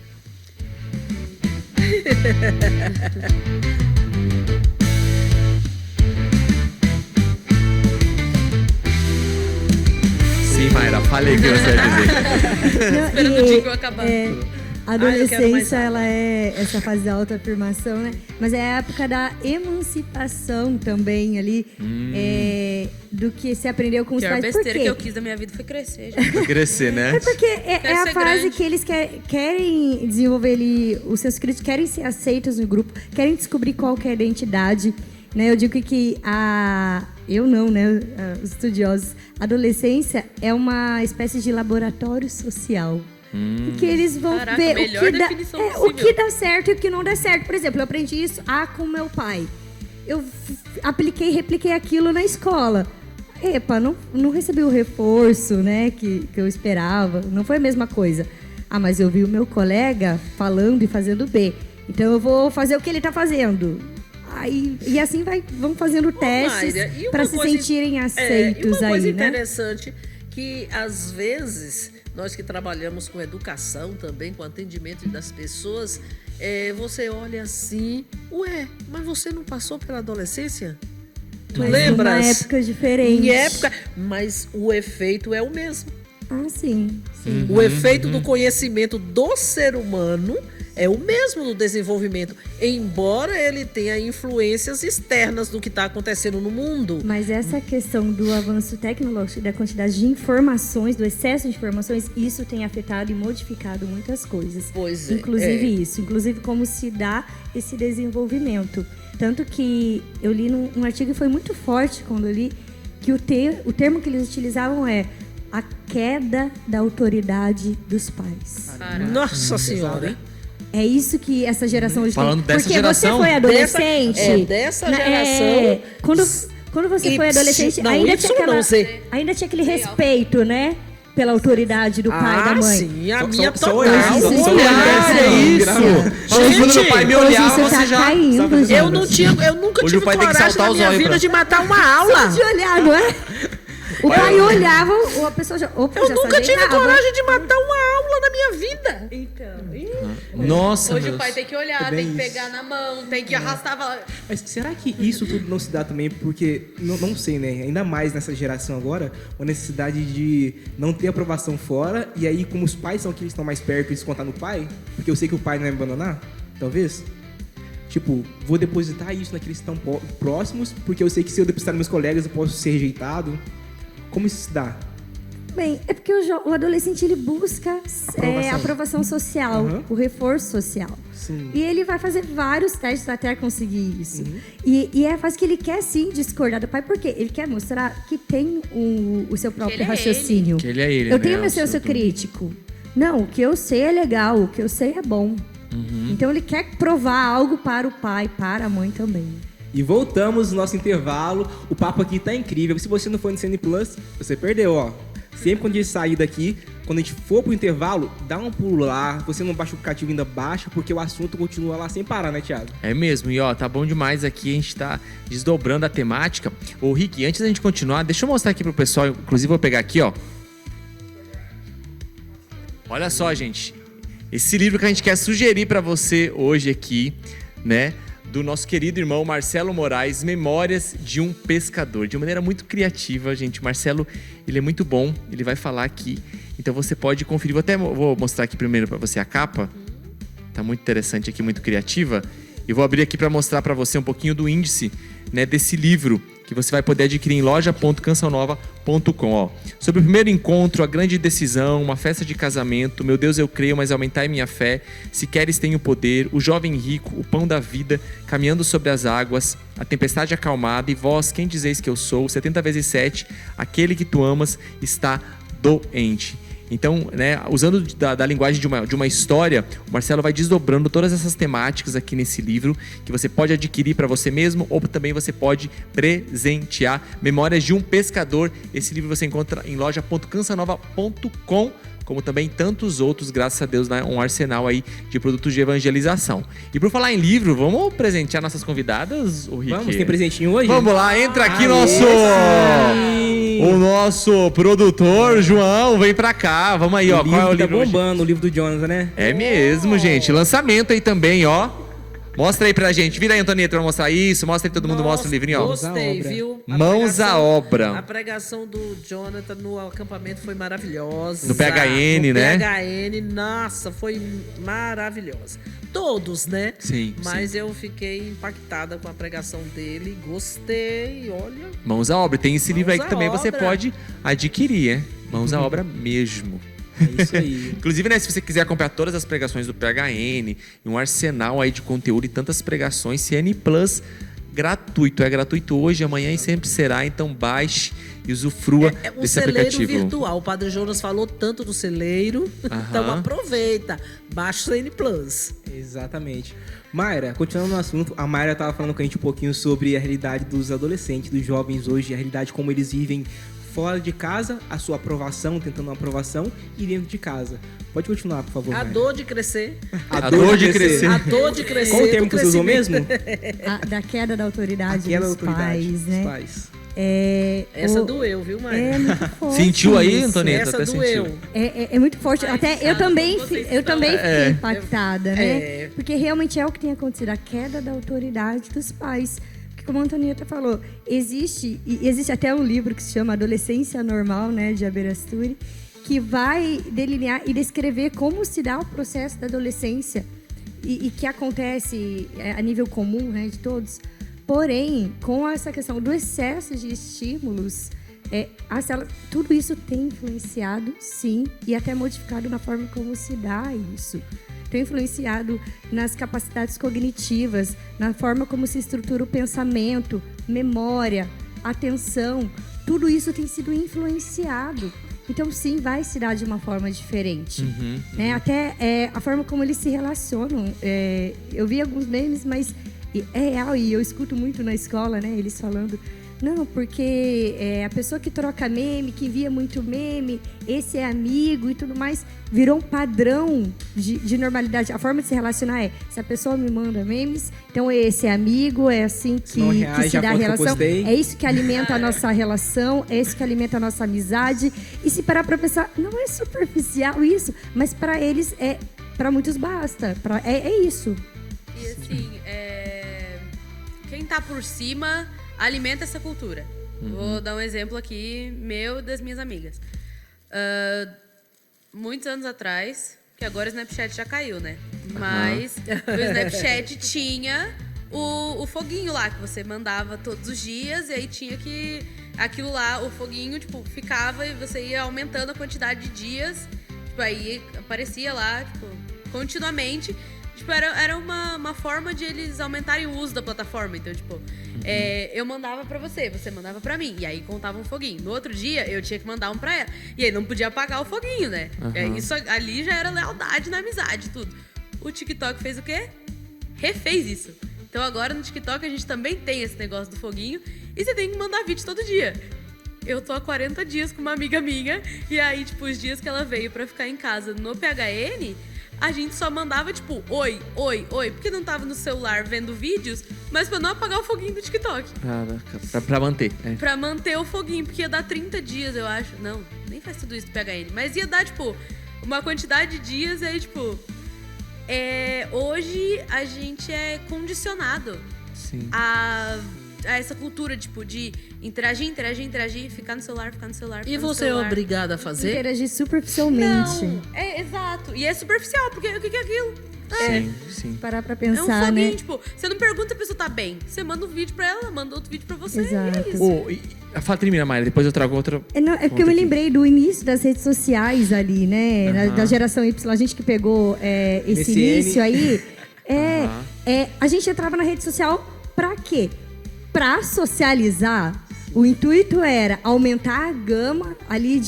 Sim, Mayra, falei o que você ia dizer. Esperando o jingle acabar. A adolescência, ela é essa fase da autoafirmação, né? Mas é a época da emancipação também ali, do que se aprendeu com os A pais. pior Por besteira quê? que eu quis da minha vida foi crescer, gente. Crescer, né? É porque é a ser fase grande. que eles querem desenvolver ali, os seus críticos querem ser aceitos no grupo, querem descobrir qual que é a identidade. Né? Eu digo que os estudiosos, a adolescência é uma espécie de laboratório social. Em que eles vão Caraca, ver melhor definição o possível. que dá certo e o que não dá certo. Por exemplo, eu aprendi isso com meu pai. Eu repliquei aquilo na escola. Epa, não recebi o reforço, né, que eu esperava. Não foi a mesma coisa. Mas eu vi o meu colega falando e fazendo B. Então eu vou fazer o que ele está fazendo. E assim vão fazendo testes para se sentirem aceitos uma coisa aí, né? interessante que às vezes nós que trabalhamos com educação também, com atendimento das pessoas, você olha assim, mas você não passou pela adolescência? Tu Mas lembras? Em épocas diferentes. Mas o efeito é o mesmo. Sim. O efeito do conhecimento do ser humano é o mesmo no desenvolvimento, embora ele tenha influências externas do que está acontecendo no mundo. Mas essa questão do avanço tecnológico, da quantidade de informações, do excesso de informações, isso tem afetado e modificado muitas coisas. Pois é. Inclusive como se dá esse desenvolvimento. Tanto que eu li num artigo e foi muito forte quando eu li que o termo que eles utilizavam é a queda da autoridade dos pais. Caraca. Nossa Senhora, hein? É isso que essa geração hoje Falando tem. dessa Porque geração? você foi adolescente. Dessa geração. Quando você foi adolescente, não, ainda Y não, Z. tinha aquele respeito, né? Pela autoridade do pai e da mãe. Sim, a minha Só total. olhar, Isso, só isso, olhar, é isso. Mas quando meu pai me Hoje olhava, isso você tá já... caindo, gente. Eu nunca Hoje o tive pai tem que coragem saltar na os minha olhos vida pra- de matar uma aula. De olhar, não é? O pai olhava, ou a pessoa já... Eu nunca tive coragem de matar uma aula na minha vida. Então, Nossa, Hoje meu o pai tem que olhar, É bem tem que isso. pegar na mão, tem que arrastar. Mas será que isso tudo não se dá também porque, não sei, né? Ainda mais nessa geração agora, uma necessidade de não ter aprovação fora, e aí como os pais são aqueles que estão mais perto, eles contar no pai, porque eu sei que o pai não vai me abandonar, talvez. Tipo, vou depositar isso naqueles que estão próximos, porque eu sei que se eu depositar nos meus colegas eu posso ser rejeitado. Como isso se dá? bem, é porque o adolescente ele busca aprovação social, o reforço social. Sim. E ele vai fazer vários testes até conseguir isso. E é a fase que ele quer sim discordar do pai, porque ele quer mostrar que tem o seu próprio ele é raciocínio. Que ele é ele, Eu né? tenho meu O seu senso crítico. Não, o que eu sei é legal, o que eu sei é bom. Então ele quer provar algo para o pai, para a mãe também. E voltamos no nosso intervalo. O papo aqui tá incrível. Se você não for no CN Plus, você perdeu, ó. Sempre quando a gente sair daqui, quando a gente for pro intervalo, dá um pulo lá. Você não baixa o aplicativo, ainda baixa, porque o assunto continua lá sem parar, né, Thiago? É mesmo, e ó, tá bom demais aqui, a gente tá desdobrando a temática. Ô, Rick, antes da gente continuar, deixa eu mostrar aqui pro pessoal, inclusive vou pegar aqui, ó. Olha só, gente, esse livro que a gente quer sugerir pra você hoje aqui, né, do nosso querido irmão Marcelo Moraes, Memórias de um Pescador. De uma maneira muito criativa, gente. O Marcelo, ele é muito bom, ele vai falar aqui. Então você pode conferir. Vou mostrar aqui primeiro para você a capa. Tá muito interessante aqui, muito criativa. E vou abrir aqui para mostrar para você um pouquinho do índice, né, desse livro, que você vai poder adquirir em loja.cançãonova.com, ó. Sobre o primeiro encontro, a grande decisão, uma festa de casamento, meu Deus, eu creio, mas aumentai minha fé, se queres tenho poder, o jovem rico, o pão da vida, caminhando sobre as águas, a tempestade acalmada, e vós, quem dizeis que eu sou, 70 vezes 7, aquele que tu amas está doente. Então, né, usando da linguagem de uma história, o Marcelo vai desdobrando todas essas temáticas aqui nesse livro, que você pode adquirir para você mesmo ou também você pode presentear. Memórias de um Pescador. Esse livro você encontra em loja.cansanova.com, como também tantos outros, graças a Deus, né, um arsenal aí de produtos de evangelização. E por falar em livro, vamos presentear nossas convidadas, o Rick? Vamos, tem presentinho hoje? Vamos lá, entra aqui sim. o nosso produtor, João, vem pra cá. Vamos aí, ó. O Qual é o livro livro? tá bombando, o livro do Jonathan, né? É mesmo, gente. Lançamento aí também, ó. Mostra aí pra gente. Vira aí, Antonieta, pra mostrar isso. Mostra aí, todo mundo mostra o livrinho, ó. Gostei, viu? Mãos à obra. A pregação do Jonathan no acampamento foi maravilhosa. No PHN, né? No PHN, nossa, foi maravilhosa. Todos, né? Sim, Mas eu fiquei impactada com a pregação dele. Gostei, olha. Mãos à obra. Tem esse livro aí que à também você obra. pode adquirir, é? Mãos à obra mesmo. É isso aí. Inclusive, né, se você quiser acompanhar todas as pregações do PHN, um arsenal aí de conteúdo e tantas pregações, CN Plus gratuito. É gratuito hoje, amanhã e sempre será. Então baixe e usufrua O desse celeiro aplicativo. virtual. O Padre Jonas falou tanto do celeiro. Então aproveita. Baixa o CN Plus. Exatamente. Mayra, continuando no assunto, a Mayra estava falando com a gente um pouquinho sobre a realidade dos adolescentes, dos jovens hoje, a realidade como eles vivem fora de casa, a sua aprovação, tentando uma aprovação, e dentro de casa. Pode continuar, por favor, A Mayra. dor de crescer. A dor de crescer. A dor de crescer. Qual o termo do que você usou crescimento. mesmo? Da queda da autoridade Aquela dos autoridade pais, dos né? pais. Essa doeu, viu, Maria? É muito forte. Sentiu aí, isso. Antonieta? Essa Até doeu. sentiu. É muito forte. Ai, Até sabe, eu também, vocês eu estão- também fiquei impactada, né? É. Porque realmente é o que tem acontecido, a queda da autoridade dos pais. Porque como a Antonieta falou, existe até um livro que se chama Adolescência Normal, né, de Aberasturi, que vai delinear e descrever como se dá o processo da adolescência e que acontece a nível comum, né, de todos. Porém, com essa questão do excesso de estímulos, tudo isso tem influenciado, sim, e até modificado na forma como se dá isso. Tem influenciado nas capacidades cognitivas, na forma como se estrutura o pensamento, memória, atenção. Tudo isso tem sido influenciado. Então, sim, vai se dar de uma forma diferente. Né? Até a forma como eles se relacionam. Eu vi alguns memes, mas é real, e eu escuto muito na escola, né, eles falando... Não, porque a pessoa que troca meme, que envia muito meme, esse é amigo e tudo mais, virou um padrão de normalidade. A forma de se relacionar se a pessoa me manda memes, então esse é amigo, é assim que se dá a relação. É isso que alimenta a nossa relação, é isso que alimenta a nossa amizade. E se parar pra pensar, não é superficial isso, mas pra eles, pra muitos basta. É isso. E assim, quem tá por cima alimenta essa cultura. Vou dar um exemplo aqui meu e das minhas amigas. Muitos anos atrás, que agora o Snapchat já caiu, né? Mas o Snapchat tinha o foguinho lá, que você mandava todos os dias, e aí tinha que... Aquilo lá, o foguinho, tipo, ficava e você ia aumentando a quantidade de dias. Tipo, aí aparecia lá, tipo, continuamente. Tipo, era uma forma de eles aumentarem o uso da plataforma. Então, tipo, eu mandava pra você mandava pra mim. E aí contava um foguinho. No outro dia, eu tinha que mandar um pra ela. E aí não podia apagar o foguinho, né? E aí, isso ali já era lealdade na amizade, tudo. O TikTok fez o quê? Refez isso. Então agora no TikTok a gente também tem esse negócio do foguinho. E você tem que mandar vídeo todo dia. Eu tô há 40 dias com uma amiga minha. E aí, tipo, os dias que ela veio pra ficar em casa no PHN... A gente só mandava, tipo, oi, porque não tava no celular vendo vídeos, mas pra não apagar o foguinho do TikTok. Pra manter. Pra manter o foguinho, porque ia dar 30 dias, eu acho. Não, nem faz tudo isso do PHN. Mas ia dar, tipo, uma quantidade de dias e aí, tipo... hoje a gente é condicionado a essa cultura, tipo, de interagir, ficar no celular. E você é obrigada a fazer? Interagir superficialmente. Não, exato. E é superficial, porque o que é aquilo? Sim. Parar pra É um pensar, foguinho, né? tipo, você não pergunta se a pessoa tá bem. Você manda um vídeo pra ela, manda outro vídeo pra você Exato. e é isso. Fala, termina, Mayra, depois eu trago outra. É porque eu me lembrei do início das redes sociais ali, né? Da geração Y, a gente que pegou esse MSN. início aí. A gente entrava na rede social pra quê? Pra socializar. O intuito era aumentar a gama ali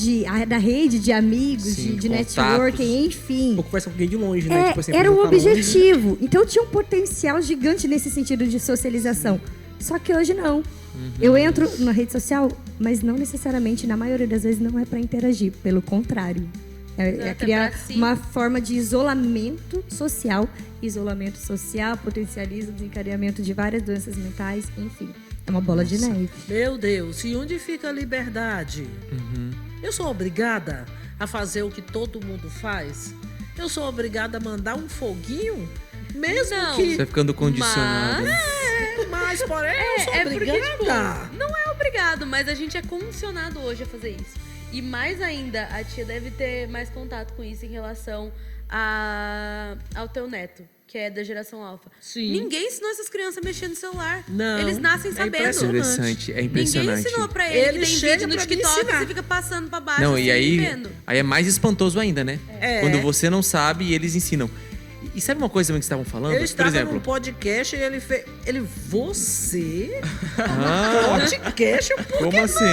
da rede de amigos, Sim, de contatos. networking, enfim. Ou conversa com alguém de longe, né? Tipo assim, a Era o pessoa tá longe. objetivo. Então tinha um potencial gigante nesse sentido de socialização. Só que hoje não. Eu entro na rede social, mas não necessariamente, na maioria das vezes, não é para interagir. Pelo contrário. É Até criar pra si. uma forma de isolamento social. Isolamento social potencializa o desencadeamento de várias doenças mentais, enfim. É uma bola de neve. Meu Deus, e onde fica a liberdade? Eu sou obrigada a fazer o que todo mundo faz? Eu sou obrigada a mandar um foguinho? Mesmo Não. que... Você vai ficando condicionado. né? Mas, porém, eu sou porque, obrigada. tipo, não é obrigado, mas a gente é condicionado hoje a fazer isso. E mais ainda, a tia deve ter mais contato com isso em relação ao teu neto, que é da geração alfa. Sim. Ninguém ensinou essas crianças a mexer no celular. Não, Eles nascem é sabendo. Interessante, é impressionante. Ninguém ensinou pra ele Ele que tem chega vídeo no pra me TikTok e ensinar. você fica passando pra baixo Não, assim, e aí vendo. é mais espantoso ainda, né? É. Quando você não sabe e eles ensinam. E sabe uma coisa também que vocês estavam falando? Ele Por estava exemplo, num podcast e ele fez... você? ah, Podcast? como assim?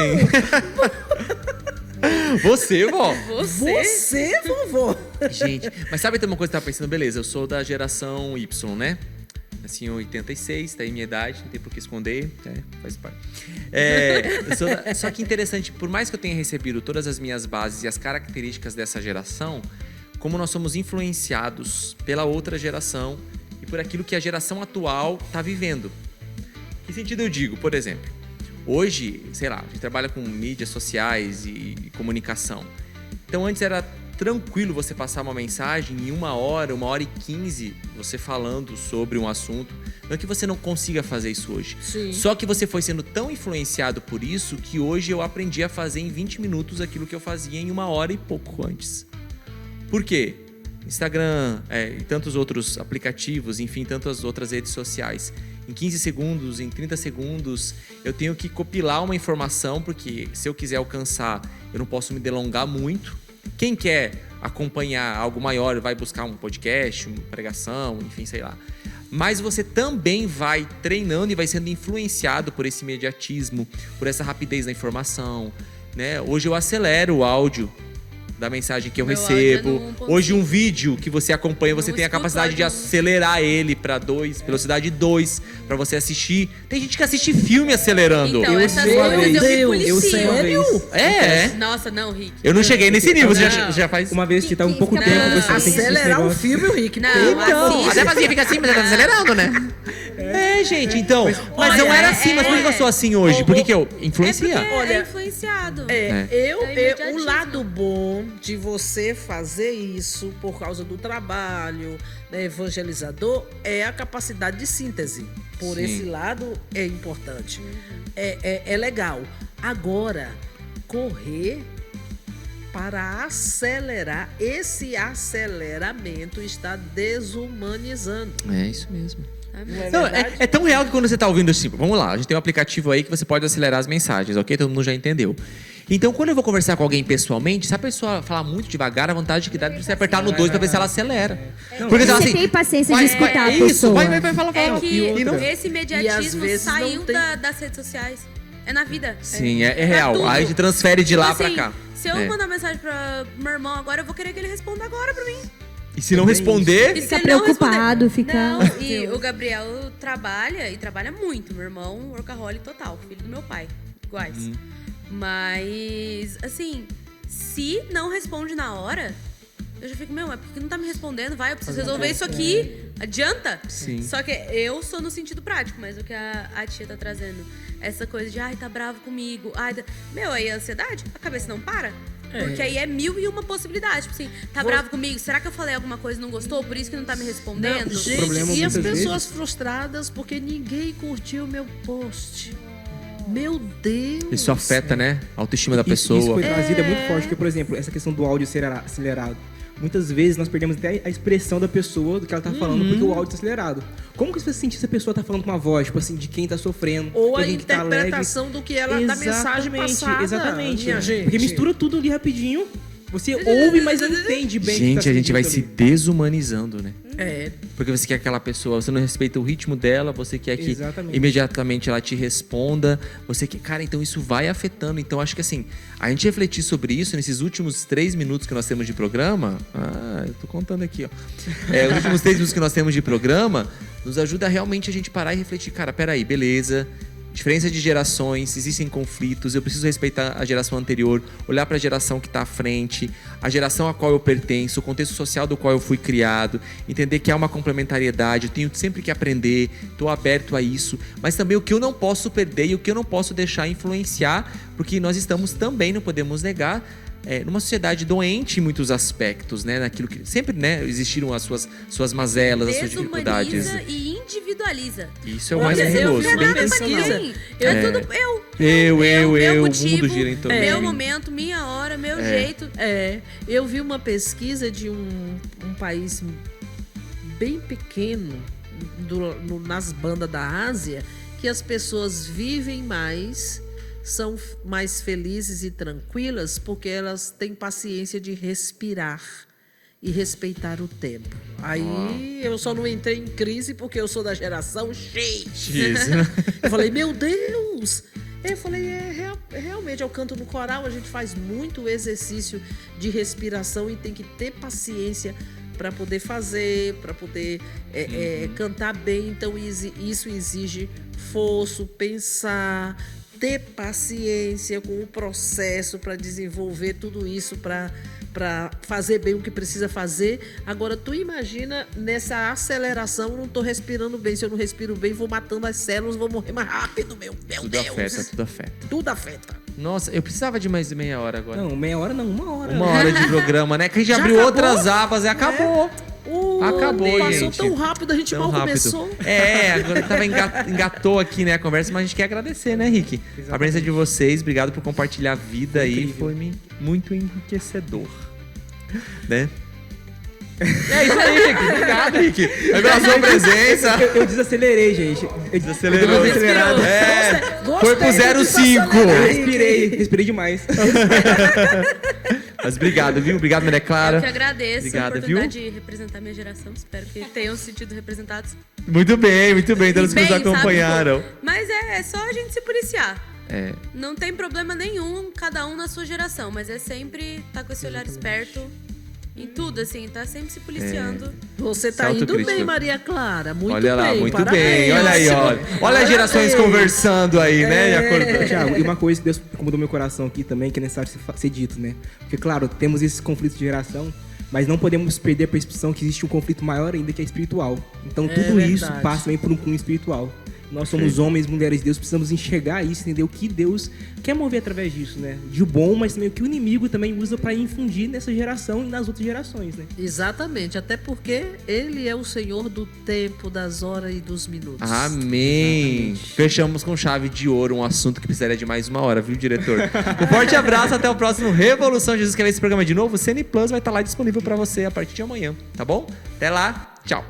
Você, vó. Você, vovô? Gente, mas sabe, tem uma coisa que eu tava pensando, beleza, eu sou da geração Y, né? Assim, 86, tá aí minha idade, não tem por que esconder, faz parte. Só que interessante, por mais que eu tenha recebido todas as minhas bases e as características dessa geração, como nós somos influenciados pela outra geração e por aquilo que a geração atual tá vivendo. Que sentido eu digo? Por exemplo, hoje, sei lá, a gente trabalha com mídias sociais e comunicação. Então antes era tranquilo você passar uma mensagem em 1 hora, 1h15, você falando sobre um assunto. Não é que você não consiga fazer isso hoje. Sim. Só que você foi sendo tão influenciado por isso que hoje eu aprendi a fazer em 20 minutos aquilo que eu fazia em 1 hora e pouco antes. Por quê? Instagram e tantos outros aplicativos, enfim, tantas outras redes sociais. Em 15 segundos, em 30 segundos, eu tenho que compilar uma informação, porque se eu quiser alcançar, eu não posso me delongar muito. Quem quer acompanhar algo maior vai buscar um podcast, uma pregação, enfim, sei lá. Mas você também vai treinando e vai sendo influenciado por esse imediatismo, por essa rapidez da informação, né? Hoje eu acelero o áudio da mensagem que eu Meu recebo. áudio é no 1.5. Hoje um vídeo que você acompanha, você Não tem a escuto capacidade de áudio. acelerar ele para 2, velocidade 2, para você assistir. Tem gente que assiste filme acelerando. Então, Eu essas sei uma coisas vez. eu me Eu sei uma policio. vez. É. Nossa, não, Rick. Eu não cheguei nesse nível, você Não. já faz... Uma vez que tava um pouco Fica tempo, não. o pessoal tem que assistir esse Acelerar um negócio. filme, o Rick. Não, Então, assiste. Até fazia fica assim, mas tá acelerando, né? Gente, então. Mas não olha, era assim, mas por que eu sou assim hoje? Por que eu influencia? É porque Olha, é influenciado. o imediatismo. lado bom de você fazer isso por causa do trabalho, né, evangelizador, é a capacidade de síntese. Por Sim. esse lado é importante. É legal. Agora, correr para acelerar, esse aceleramento está desumanizando. É isso mesmo. Não é Não, verdade? é tão real que quando você tá ouvindo assim, vamos lá, a gente tem um aplicativo aí que você pode acelerar as mensagens, ok? Todo mundo já entendeu. Então, quando eu vou conversar com alguém pessoalmente, se a pessoa falar muito devagar, a vantagem que dá é você apertar no 2 pra ver se ela acelera. Porque Você ela assim, tem paciência de vai, escutar a isso, pessoa. vai, fala. É que e não- esse E às imediatismo vezes não saiu tem. das redes sociais. É na vida. Sim, é Pra real. tudo. Aí a gente transfere de lá Tipo assim, pra cá. Se eu É. mandar mensagem pra meu irmão agora, eu vou querer que ele responda agora pra mim. E se não responder, E se Fica ele não preocupado, responder- fica- Não, e o Gabriel trabalha, e trabalha muito. Meu irmão, workaholic total, filho do meu pai. Iguais. Mas, assim, se não responde na hora, eu já fico, meu, é porque não tá me respondendo, vai, eu preciso resolver isso aqui. Adianta? Sim. Só que eu sou no sentido prático, mas o que a tia tá trazendo, essa coisa de, ai, tá bravo comigo. Ai, meu, aí a ansiedade, a cabeça não para. Porque aí é 1001 possibilidades. Tipo assim, tá bravo comigo? Será que eu falei alguma coisa e não gostou? Por isso que não tá me respondendo? Não, gente, problema e as muitas pessoas vezes- frustradas porque ninguém curtiu meu post. Meu Deus. isso afeta, né? A autoestima da Isso pessoa. foi trazido, é muito forte, porque, por exemplo, essa questão do áudio acelerado. Muitas vezes nós perdemos até a expressão da pessoa, do que ela tá falando, porque o áudio tá acelerado. Como que você sente se a pessoa tá falando com uma voz, tipo assim, de quem tá sofrendo? Ou de a alguém que tá alegre? interpretação do que ela da mensagem passada. Exatamente. Minha gente. Porque mistura tudo ali rapidinho Você ouve, mas não entende bem o que tá Gente, a sendo gente vai dito se ali. desumanizando, né? É. Porque você quer aquela pessoa, você não respeita o ritmo dela, você quer que Exatamente. imediatamente ela te responda, você quer... Cara, então isso vai afetando. Então acho que assim, a gente refletir sobre isso nesses últimos 3 minutos que nós temos de programa... Ah, eu tô contando aqui, ó. Os últimos 3 minutos que nós temos de programa nos ajuda realmente a gente parar e refletir. Cara, peraí, beleza... Diferença de gerações, existem conflitos, eu preciso respeitar a geração anterior, olhar para a geração que está à frente, a geração a qual eu pertenço, o contexto social do qual eu fui criado, entender que há uma complementariedade, eu tenho sempre que aprender, estou aberto a isso, mas também o que eu não posso perder e o que eu não posso deixar influenciar, porque nós estamos também, não podemos negar, numa sociedade doente em muitos aspectos, né? Naquilo que sempre, né, existiram as suas mazelas, as suas dificuldades. Desumaniza e individualiza. Isso é o mais Olha, eu perigoso. vi uma Bem pesquisa. Sim, É. tudo eu. Eu, meu o motivo, mundo gira em torno de meu mim. momento, minha hora, meu jeito. Eu vi uma pesquisa de um país bem pequeno nas bandas da Ásia, que as pessoas vivem mais, são mais felizes e tranquilas porque elas têm paciência de respirar e respeitar o tempo. Aí eu só não entrei em crise porque eu sou da geração X. Eu falei, meu Deus! Eu falei, realmente, eu canto no coral, a gente faz muito exercício de respiração e tem que ter paciência para poder fazer, para poder cantar bem. Então isso exige esforço, pensar, ter paciência com o processo para desenvolver tudo isso, para fazer bem o que precisa fazer. Agora, tu imagina nessa aceleração, eu não tô respirando bem. Se eu não respiro bem, vou matando as células, vou morrer mais rápido, meu Tudo Deus. afeta, tudo afeta. Tudo afeta. Nossa, eu precisava de mais meia hora agora. Não, meia hora não, 1 hora. 1 hora de programa, né? Que a gente Já abriu acabou? outras abas e acabou. Acabou, passou gente. tão rápido, a gente Tão mal rápido. começou. Agora engatou aqui, né, a conversa, mas a gente quer agradecer, né, Rick? A presença de vocês, obrigado por compartilhar a vida aí, Incrível. foi muito enriquecedor, né? É isso aí, Rick, obrigado, Rick, pela sua presença. Eu desacelerei, gente. Eu Desacelerou. dei uma desacelerada. Foi pro Gostei do 05. Eu respirei demais. Mas obrigado, viu? Obrigado, Maria Clara. Eu que agradeço Obrigada, a oportunidade de representar minha geração. Espero que tenham se sentido representados. Muito bem, todos que nos Bem, acompanharam. sabe? Mas é só a gente se policiar. É. Não tem problema nenhum, cada um na sua geração, mas é sempre estar com esse olhar esperto em tudo, assim, tá sempre se policiando. Você tá Salto indo crítico. bem, Maria Clara. Muito Olha lá, bem. muito Parabéns. bem. Olha aí, olha as gerações conversando aí, né? De acordo. Thiago, e uma coisa que Deus incomodou meu coração aqui também, que é necessário ser dito, né? Porque, claro, temos esses conflitos de geração, mas não podemos perder a percepção que existe um conflito maior ainda que é espiritual. Então, tudo isso verdade. passa também por um cunho espiritual. Nós somos homens, mulheres de Deus, precisamos enxergar isso, entender o que Deus quer mover através disso, né? De bom, mas também o que o inimigo também usa para infundir nessa geração e nas outras gerações, né? Exatamente, até porque ele é o Senhor do tempo, das horas e dos minutos. Amém. Fechamos com chave de ouro um assunto que precisaria de mais 1 hora, viu, diretor? Um forte abraço, até o próximo Revolução Jesus. Quer ver esse programa de novo? O CN Plus vai estar lá disponível para você a partir de amanhã, tá bom? Até lá, tchau.